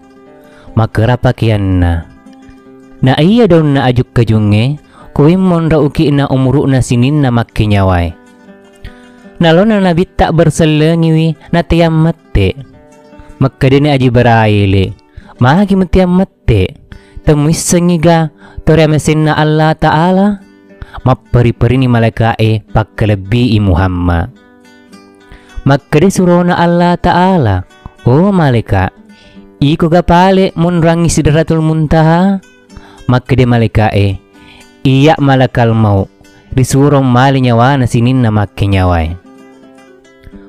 makera pakian na iya daun na ajuk kajunge kuim monra uki na umuru na sinin na makinyawai. Nalauna Nabi tak berselengiwi na tiam mate maka dini Jibrail magi metiam mate temis sengiga toria mesin na Allah Ta'ala maperi-peri ni malaikat pakkelebi Muhammad. Maka surona Allah Ta'ala malaikat iko gapale munrangi sidratul muntaha. Maka dia malaikat iya malakal mau disurong mali nyawa na sinin na makinyawai.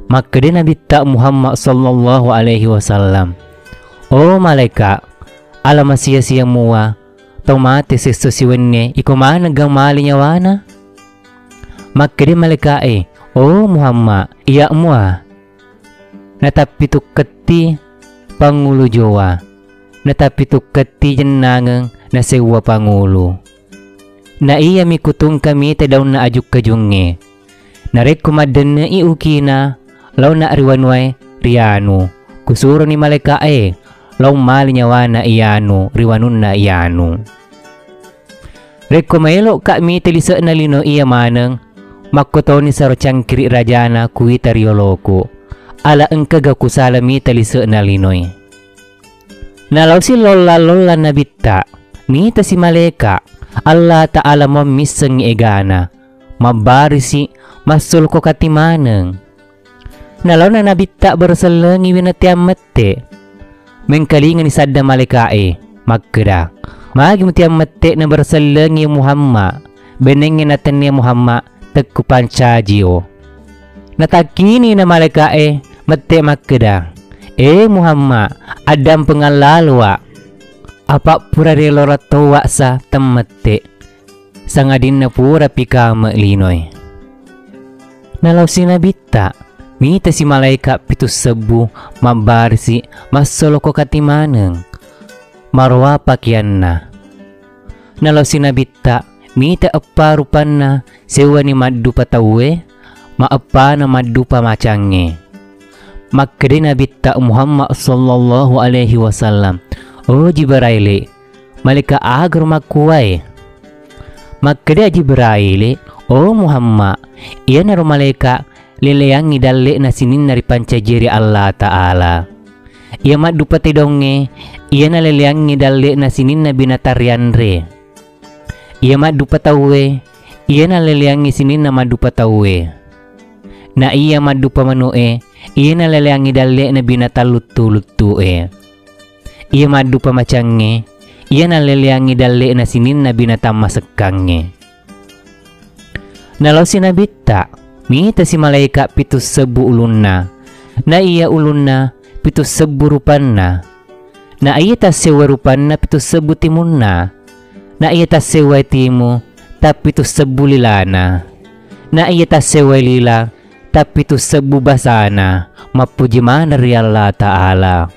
Maka dia Nabi tak Muhammad sallallahu alaihi wasallam malaikat alam sia-sia mua tomate sesto siwenne iko mana gang mali nyawana. Maka dia malaikat Muhammad iya mua natapi tuketi pangulu jowa natapi tuketi jenangeng na sewa pangulu na iya mikutung kami te daun na ajuk kajunge narek kumaden na iukina law na riwanway rianu kusuro ni malaikat law mali nyawana iyanu riwanun na iyanu. Rekomelo kami telisa na lino iya maneng makotoni saro cangkiri rajana kui tarioloko ala engkaga kusalami telisa na linoy. Nalaw si lola na bitta mita si malaikat Allah Ta'ala mamiseng egana mabarisi masul ko katimaneng. Nalaw na nabitta berselengi winatiam mete mengkalingan ni sadda malaikat magkeda magi mutiam mete na berselengi Muhammad benengin naten ni Muhammad tekupan cajio natakini na malaikat mete magkeda Muhammad adam pengalalwa apa pura relora towa sa temete sangadin na pura pikama linoy. Nalaw si nabita mita si malaikat pitus sebu mabarsi masolo ko katimaneng marwa pakianna. Nalaw si nabita mita apa rupanna sewa ni maddu patawe maapa na maddu pamacange. Maka di nabita Muhammad sallallahu alaihi wasallam Jibrail malaikat agar makuai. Maka dia Jibrail Muhammad iya naru malaikat leleyangi dalle na sinin nari pancajiri Allah Ta'ala. Ia maddu patidonge iya na leleyangi dalle na sinin na binatarianre. Ia maddu patawe iya na leleyangi sinin na maddu patawe. Na iya maddu pamanue iya na leleyangi dalle na binataluttu-luttu Ia maddu pamacange iya na leleyangi dalle na sinin na binatama sekange. Nalaw si nabita mita si malaikat pitus sebu ulunna na iya ulunna pitus sebu rupanna na iya tas sewa rupanna pitus sebu timunna na iya tas sewa timu tapi pitus sebu lilana na iya tas sewa lila tapi pitus sebu basana mapuji mana ri Allah Ta'ala.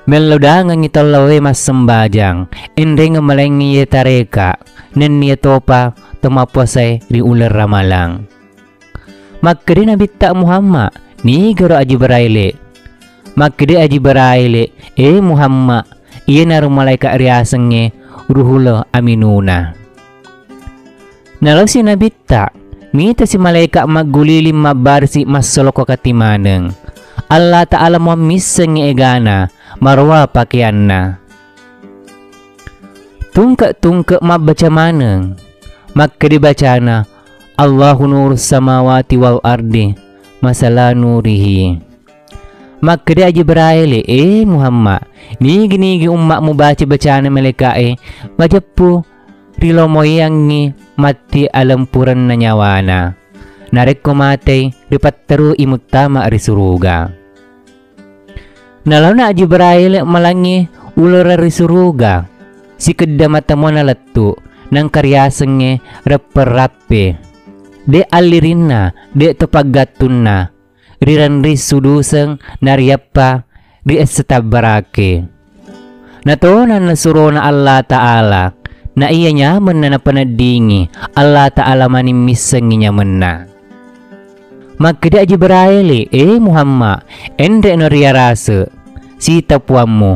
Melodangan italawe mas sembajang endeng malengi tareka nen niya topa tumapwasay di ular ramalang. Maka di nabita Muhammad ni garo Jibrail makde Jibrail Muhammad iya naru malaikat riasenge ruhul aminuna. Nalau si Nabi tak mita si malaikat magulilim mabarsi masoloko katimaneng. Allah Ta'ala mamiseng egana marwa pakaianna. Tungkak mabaca maneng maka dibacana Allahu nur samawati wal ardi masala nurihi. Maka dia Jibrail Muhammad nigi umakmu baca-bacana malaikat majapu rilo moyangi mati alampuran na nyawana. Narek ko matay ripat teru imut tama ari suruga. Nalaw na Jibrail malangi ulur ari suruga. Si kedda mata mo nalatto nang karyaseng rapper-rappe. De alirin na, de topaggatun na. Riranri suduseng nariyappa di esetabarake. Natonan na suro na Allah Ta'ala. Na iya nyaman na napanadingi Allah Ta'ala manimisang nyaman na. Magkada Jibrail Muhammad endre no riyarasa si tapuan mo.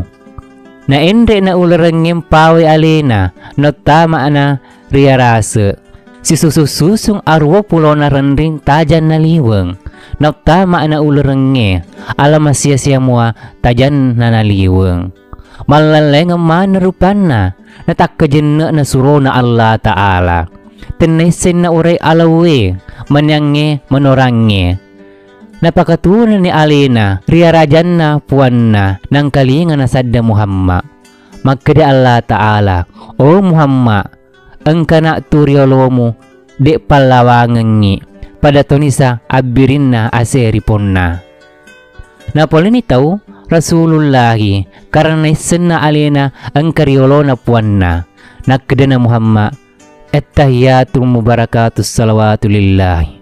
Na endre na ularangin pawe alena no tama na riyarasa. Si sususung arwa pulo na rending tajan na liwang. No tama na ularangin alam siya mua tajan na naliwang. Malaleng man rupan na natakkajen na suro na Allah Ta'ala. Tenesin na uray alawe manyange manorange. Napakatunan ni Alina riyarajan na puan na ng kalinga na sadda Muhammad. Magkada Allah Ta'ala, O Muhammad, ang kana turiolo mo di palawangan ngi pada tonisa abirin na aseripon na. Napolin itaw Rasulullahi karena isen na alina ang kariolo na puan na. Nakda na Muhammad At-tahiyatul mubarakatus salawatu lillahi.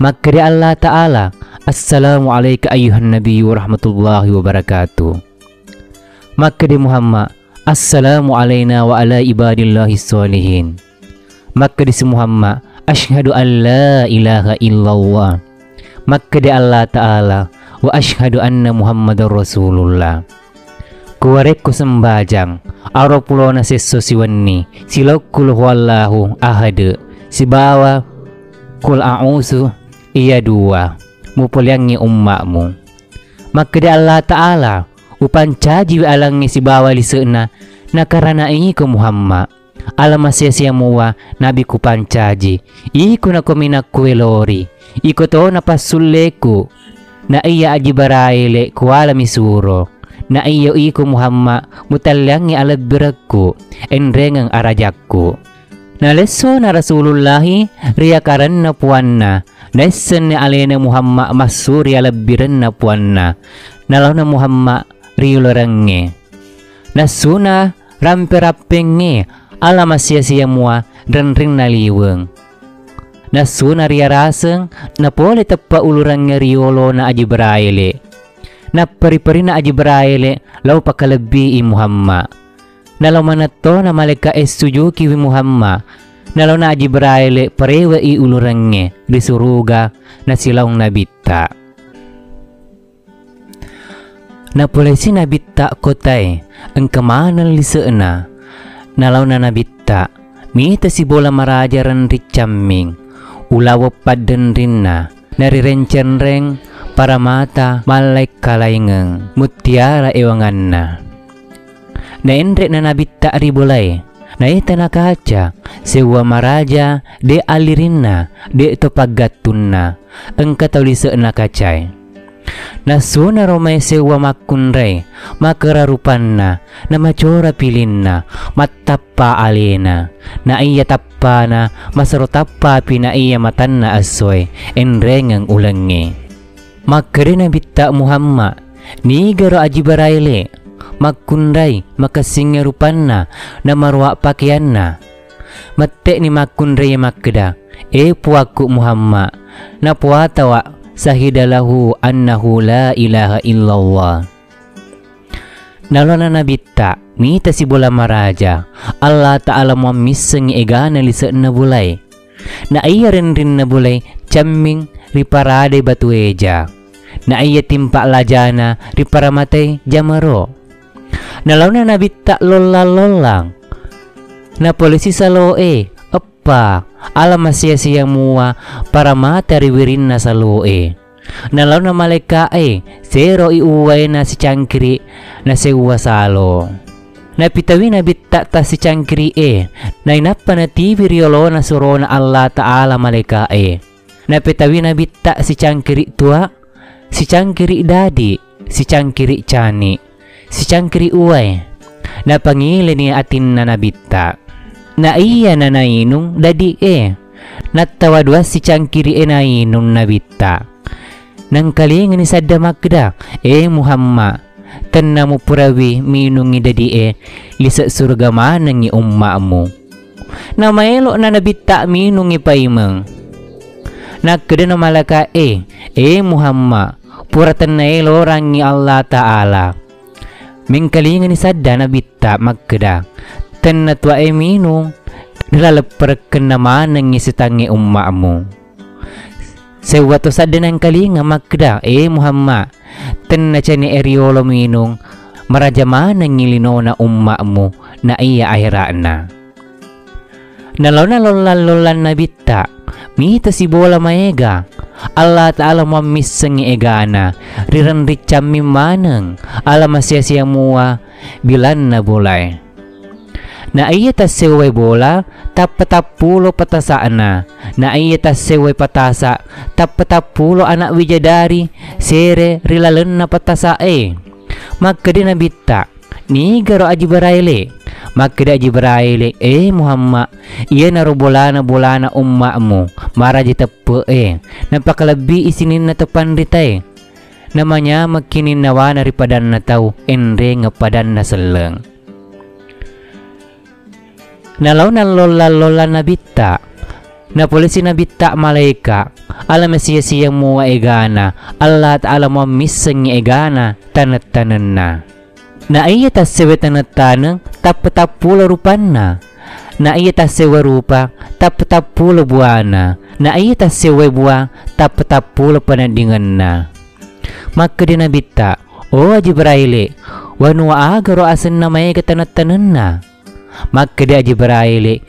Magkada Allah Ta'ala Assalamu alayka ayuhan nabi wa rahmatullahi wa barakatuh. Magkada Muhammad Assalamu alayna wa ala ibadillahi salihin. Magkada si Muhammad Ashhadu an la ilaha illallah. Magkada Allah Ta'ala wa ashhadu anna Muhammadar Rasulullah. Kuwarek ko sembajang araw pulo na seso siwanni silaw kul huwallahu ahad si bawa kul a'usu iya dua mupulyangi ummakmu. Magkada Allah Ta'ala upan caji alangi si bawa liseuna nakarana ko Muhammad alam masya muwa nabi ku pancaji iku na kuminak kuelori iko to na pasuleku na iya Jibrail kuala misuro na iyo iko Muhammad mutalyangi alagbirakku enrengang arajakku. Na leso na Rasulullahi riyakaran na puan na nesen ni alena Muhammad masuri alagbiran na puan na nalaw na Muhammad riyulorange. Nasuna rampe-rapenge alamasya siya mua renring naliweng. Nasuna riyaraseng napole tappa ulurang riyolo na Jibrail. Napari-pari na Jibrail law pakalagbi Muhammad. Nalaw manato na malika estuju kiwi Muhammad. Nalaw na Jibrail parewa ulurang risuruga na silaw nabita. Napole si nabita kotay ang kamanan liseuna. Nalaw na nabita mita si bola marajaran ricamming. Ulawa padan rin na narirenchenreng para mata malay kalaingeng mutiara ewangan na. Na endre na nabita ribulay na ita nakahaca sewa maraja de alirin na de ito paggatun na ang katawlisa na kacay. Nasuna romay sewa makunray makararupan na na macora pilin na matappa alena na iya tappa na masarotappa pina iya matan na asoy enrengang ulangi. Magkari na bita Muhammad ni garo Jibrail magkunray makasingarupan na na marwa pakaian na. Mate ni magkunray magkada puwaku Muhammad na puwatawa sahidalahu annahu la ilaha illallah. Nalona nabita mita si bola maraja Allah Ta'ala mamiseng egana lisa na bulay na iya rin na bulay camming riparade batueja na iya timpa lajana ri para matay jamaro. Nalaw na nabitta lolang na polisi sa loe apa alam masya mua para mata riwirin na sa loe. Nalaw na maleka zero iuway na si Cangkiri na sewa salo. Napitawi na bitta ta si Cangkiri na inapanativi riolo na suro na Allah Ta'ala maleka Napitawi na bitta si Cangkiri tua, si Cangkiri dadi, si Cangkiri cani, si Cangkiri uway. Napangili ni atin na nabitta. Na iya na nainong dadi Natawadwa si Cangkiri nainong nabitta. Nang kalingan ni Sadda Magda Muhammad tanna mo purawi minungi dadi lisa surga manang ni umma mo. Na mayelo na nabitta minungi paimang. Nagkada na malaka Muhammad puratan na lorang ni Allah Ta'ala. Mingkalingan ni Sadda nabitta magkada. Tanna tuwa minung nilalaparakan na manang ni sitangi umma mo. Sewa to Sadda ng kalinga magkada Muhammad tanna chani eriolo minung marajaman ng ngilino na umma mo na iya ahira na. Nalaw na lolan na bitta mita si bola maega Allah Ta'ala mamisang egana riran richam mimanang alam masya mua bilan na bulay. Na iya tas seway bola tapatapulo patasaan na iya tas seway patasa tapatapulo anak wijadari sere rilalan na patasa magkadi na bitta ni garo aji baraile magkadi aji baraile Muhammad iya na bulana umma mo maraji tapo napakalabi isinin na tapan ritay namanya magkinin nawa na ripadan na tau enre nga padan na selang. Nalaw na lola na bitta na polisi na bitta malaika alam siya mua egana Allah Ta'ala mo misang egana tanat-tanan na iya tas sewe tanat-tanang tapatapulo rupan na iya tas sewe rupa tapatapulo buwana na iya tas sewe buwa tapatapulo panandingan na. Maka din na bitta aji baraile wanwa agaro asan na may katanat-tanan na. Magkadi aji baraile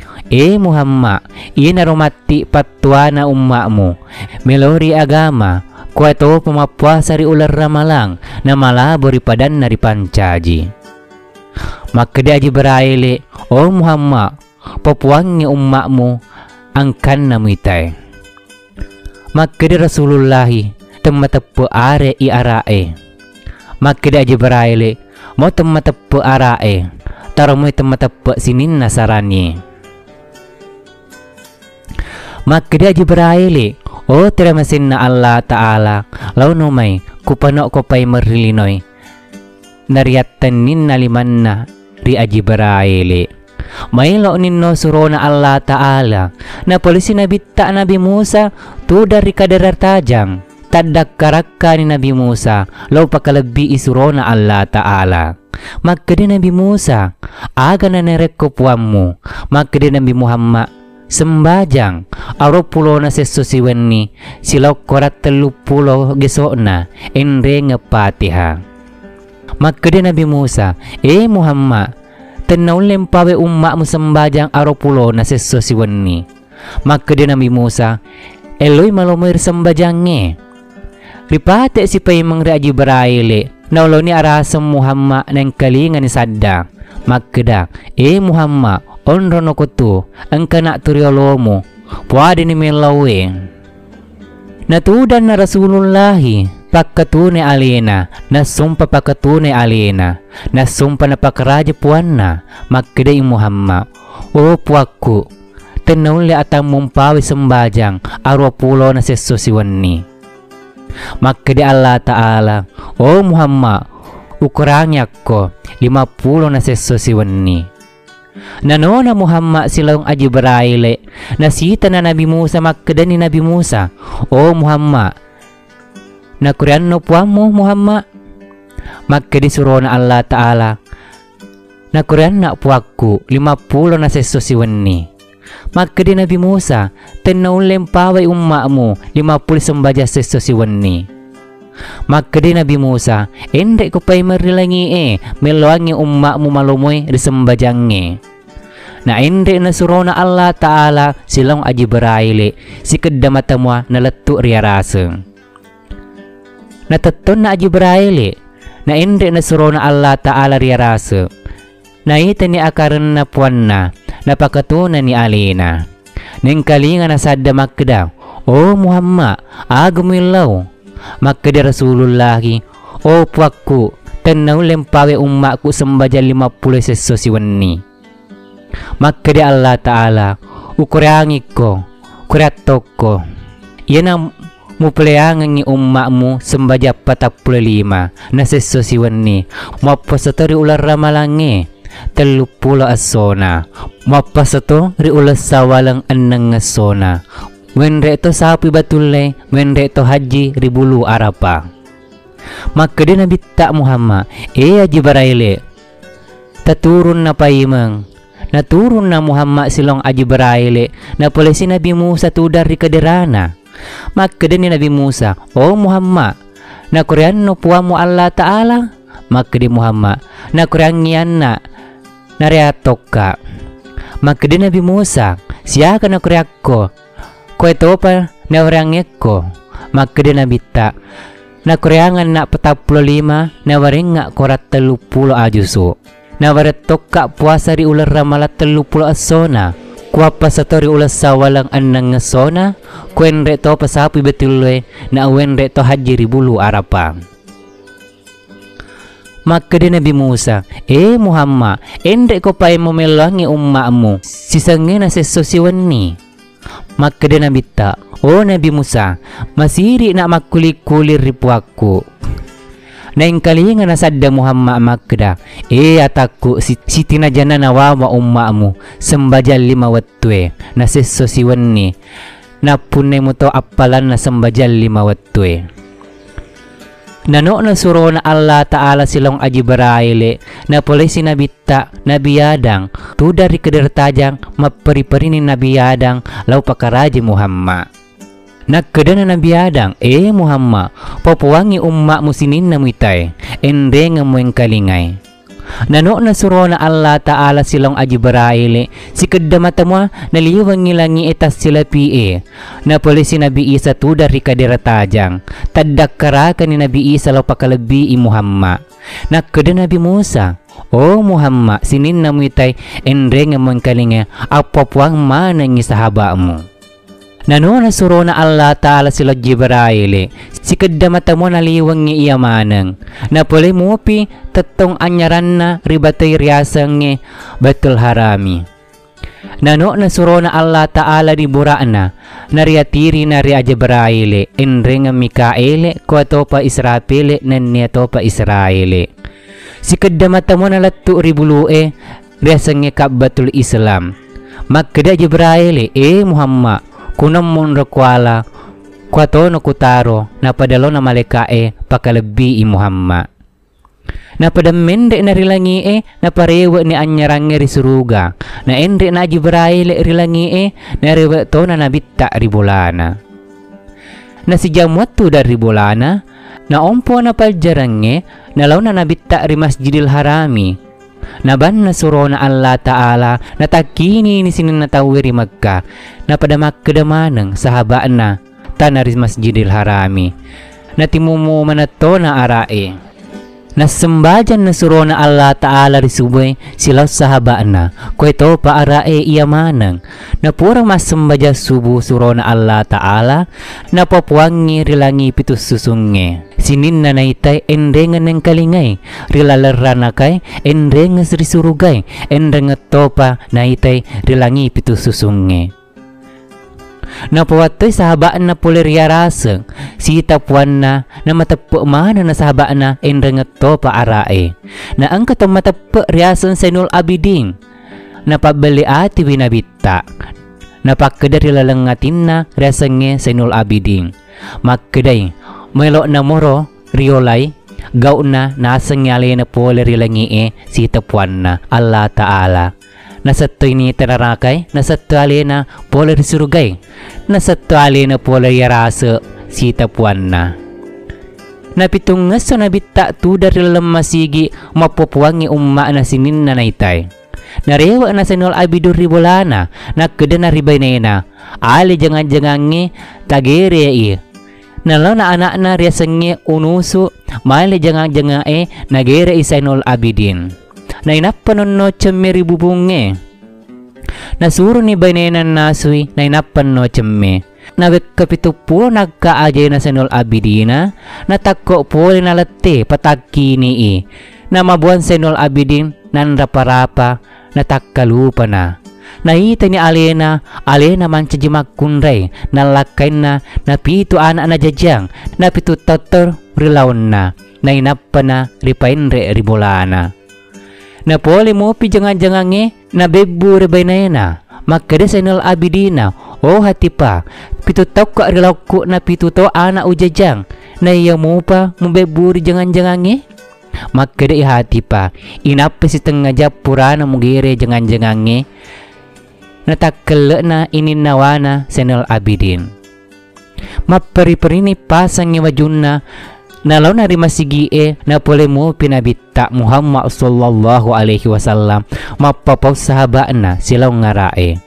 Muhammad iya narumati patwa na umma mo melori agama kuato pumapwasa ri ular ramalang na malabori padan na ri pancaji. Magkadi aji baraile Muhammad papuang ni umma mo angkan na mitay. Magkadi Rasulullahi tematapo are i arae. Magkadi aji baraile mo tematapo arae taro mo tematapo sinin nasarani. Magkadi aji baraile teramasin na Allah Ta'ala law no may kupano ko pay marilinoy nariyatan nin naliman na ri aji baraile. May law ninno suro na Allah Ta'ala na polisi na bitta Nabi Musa tu dari kadarar tajang tadak karakka ni Nabi Musa law pakalabi isuro na Allah Ta'ala. Magkadi Nabi Musa aga na nerekopwam mo magkadi Nabi Muhammad sembajang aropulo na sesusiwan ni silaw korat telupulo geso na enre ngepatiha. Magkadi Nabi Musa Muhammad tenaw lempawe umma mo sembajang aropulo na sesusiwan ni magkadi Nabi Musa eloy malomoy sembajang ripate si paimang reaji baraile naulo ni arasam Muhammad nang kalingan ni Sadda magkada Muhammad onrono ko tu ang kanak turiolo mo pwede ni melawe natudan na Rasulullahi pagkatunay alena nasumpa pagkatunay alena nasumpa na pakaraja puan na magkada Muhammad puakku tenawli atang mumpawi sembajang arwapulo na sesusiwan ni. Magkadi Allah Ta'ala Muhammad ukurangnya ko 50 na sesusiwan ni. Nanona Muhammad silang aji baraile nasita na Nabi Musa magkada ni Nabi Musa Muhammad nakurian no puan mo Muhammad magkadi suro na Allah Ta'ala nakurian na puakku 50 na sesusiwan ni. Magkadi Nabi Musa tenaw lempaway umma mo 50 sembaja sesusiwan ni. Maka di Nabi Musa, endek ko pa'y marilangi meluangi ummakmu malumoy risembajangi. Na endek na suro na Allah Ta'ala silang aji beraili, si kedamata mua na letuk ria rasa. Na teton na aji beraili, na endek na suro na Allah Ta'ala ria rasa. Na ita ni akaran na puan na pakatunan ni alina. Neng kalinga na sadda makda, "O Muhammad, agamuilaw." Maka di Rasulullah, "O puakku, tanaw lempawe ummakku sembaja 50 seso siwani." Maka di Allah Ta'ala, "Ukurangi ko, kuriatok ko. Yan ang mupeleangan ni ummakmu sembaja 45 na seso siwani. Mapasatori ular ramalangi. 30 asona. Mapasato ri ulas sawalang anang asona. Wenre to sapi batulay, wenre to haji ribulu arapa." Maka di Nabi tak Muhammad, aji baraile. Taturun na paimang. Naturun na Muhammad silong aji baraile. Na pala si Nabi Musa tudar ri kaderana. Maka di Nabi Musa, "O Muhammad, na Korean no puamu Allah Ta'ala." Maka di Muhammad, "Na Korean yan na nariatok ka." Maka di Nabi Musa, "Siya ka na Koreak ko. Ko ito pa na warangek ko." Maka di Nabi ta, "Na Koreangan na 45 na waring nga korat 30 ajuso. Na waratok ka puasa ri ular ramalat 30 asona. Kuapa sa to ri ulas sawalang anang asona. Kuen re to pasapi betuloy na awen re to haji ribulu arapa." Maka di Nabi Musa, Muhammad, endek ko pa'y memelangi ummakmu, sisangin na sesosiwan ni." Maka di Nabi ta, "O Nabi Musa, masiri na makulik-kulir ripuakku." Naing kalinga na sadda Muhammad makda, "Ataku si tinajana na wawa ummakmu, sembajal 5 watwe, na sesosiwan ni, na punay mo to apalan na sembajal 5 watwe." Nano na suro na Allah Ta'ala silong aji baraile, na pulay si Nabi ta, Nabi Yadang, tu dari kedertajang, mapari-pari ni Nabi Yadang, lau pakaraji Muhammad. Nagkada na Nabi Yadang, Muhammad, papuwangi ummak musinin na muitay, ende nga mo yung kalingay. Nano na suro na Allah Ta'ala silong aji baraile, si kadamata mo naliwang ngilangi itas sila pie. Na pala si Nabi Isa tu dari kaderatajang, tadak karaka ni Nabi Isa law pakalabi Muhammad. Nakada Nabi Musa, "O Muhammad, sinin na mo itay, endre nga mo kalinga, apapuang manang isahaba mo." Nano na suro na Allah Ta'ala sila Jibrail, si kadamata mo naliwang ni iyamanang, na pala mupi tatong anyaran na ribatay riyasang ni batul harami. Nano na suro na Allah Ta'ala di burana, nariyatiri na riya Jibrail, enre nga Mikael, ko ato pa Israpil, nan to pa Israel. Si kadamata mo nalatto ribulue, riyasang ni kabatul Islam. Magkada Jibrail, Muhammad, kunam mon rakwala, kwato no kutaro, napadalo na malikae, pakalabi Muhammad. Napadamende na rilangi naparewa ni anyarangi risuruga, na endre na Jibrail rilangi narewa to na nabitta ribulana. Na si jamwat tu dari ribulana, na ompo na paljarangi, nalaw na nabitta ri Masjidil Harami. Naban na suro na Allah Ta'ala, natakini ni sinin natawiri Magka, napadamak kedamanang sahabaan na tanaris Masjidil Harami. Natimumu manato na arae. Nasembajan na suro na Allah Ta'ala risubay silaw sahabaan na, ko ito pa arae iyamanang. Napurang masembaja subu suro na Allah Ta'ala, napapuangi rilangi pitus susungi. Sinin na naitay endengan ng kalingay, rilalarana kay endengan risurugay, endengan topa naitay rilangi pitus susungi. Napawatoy sahabaan na puliryarasang, sitapuan na matapo mana na sahabaan na endengan topa arae. Na ang katong matapo riyasan sa Zainul Abidin, napabali ati winabita, napakadari lalangatin na riyasan nga Zainul Abidin. Magkaday, Melo na moro, riolay, gaw na nasang nyali na po larilangi si tapuan na Allah Ta'ala. Nasatoy ni tararakay, nasatwali na po larisurugay, nasatwali na po lariyarasa si tapuan na. Na pitungas so nabitta tu dari lemah sigi mapupuangi umma na sinin na naitay. Narewa na senol abidur ribolana nakeda na ribay na ali jangan-jangangi tagere i. Nalaw na anak na riasangi unuso mali jangan-jangan nagere i senol abidin. Na inapanon no chemme ribubunge. Nasuro ni baynenan nasui na inapan no chemme. Nawek kapitupo nagkaajay na senol abidina natakko po linalate patagki ni na mabuan senol abidin nan rapa-rapa natakkalupa na. Nahita ni Alena mancajimak kunray nalakay na napito anak na jajang napito tator rilawan na nainapa na ripainre ribolana. Napoli mo pi jangan-jangange nabebu ribay na makada senol abidina oh hati pa pitutok ka rilawko na pituto anak ujajang na iya mo pa mabeburi jangan-jangange makada ihati pa inapa si tengah japura na mugire jangan-jangange natakkel na ininawana senol abidin mapari-parini pasang iwajun na nalaw na rimasigie na pole mo pinabitta Muhammad sallallahu alaihi wasallam mapapaw sahaba na silaw ngarae.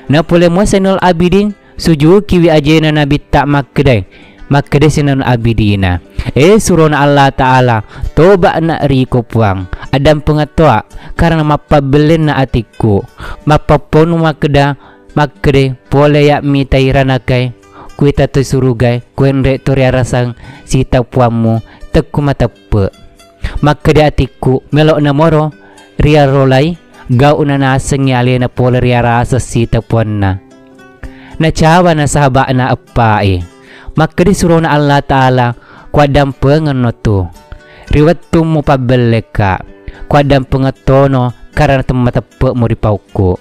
Na pole mo senol abidin suju kiwi aje na nabitta makday senol abidina. Suro na Allah Ta'ala toba na riko puang adam pengatua karena mapabelin na atiku mapapon makda makde pole yak mitairanakay kuita tu surugay kuenre toria rasang sita puamu teku matape makde atiku melok na moro ria rolay gau na naseng yali na pole ria rasa sita puanna na cawa na sahaba na apae makde suruh na Allah Ta'ala kuadam pengenotu riwat mu pabeleka kuadam pengetono karena tematape mo ripauku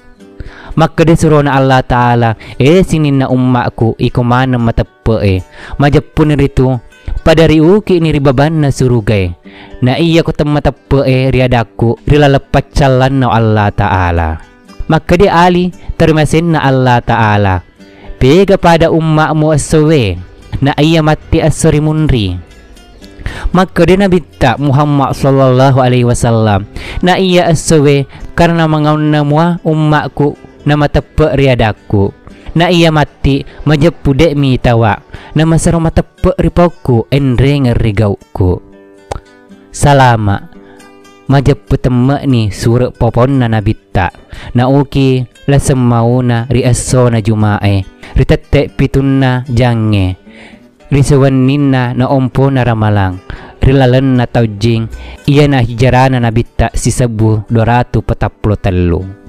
makade suruh na Allah Ta'ala sinin na ummaku ikumana matape majapun ritu pada riuki ni ribaban na surugay na iya ko tematape riadaku rilalapat calan na Allah Ta'ala makade ali termasin na Allah Ta'ala pega pada ummamu asawe na iya mati asari munri makade nabitta Muhammad sallallahu alaihi wasallam na iya asawe karena mangauna mua ummaku na matape riadaku na iya mati majapude mi tawa na masaro matape ripauku endre ngerigauku salama majapu temma ni surek popon na nabitta na uki la semau na riaso na jumae ritete pitunna jange risawan ninna na ompo na ramalang rilalan na taujing iya na hijarana nabitta si sabu 243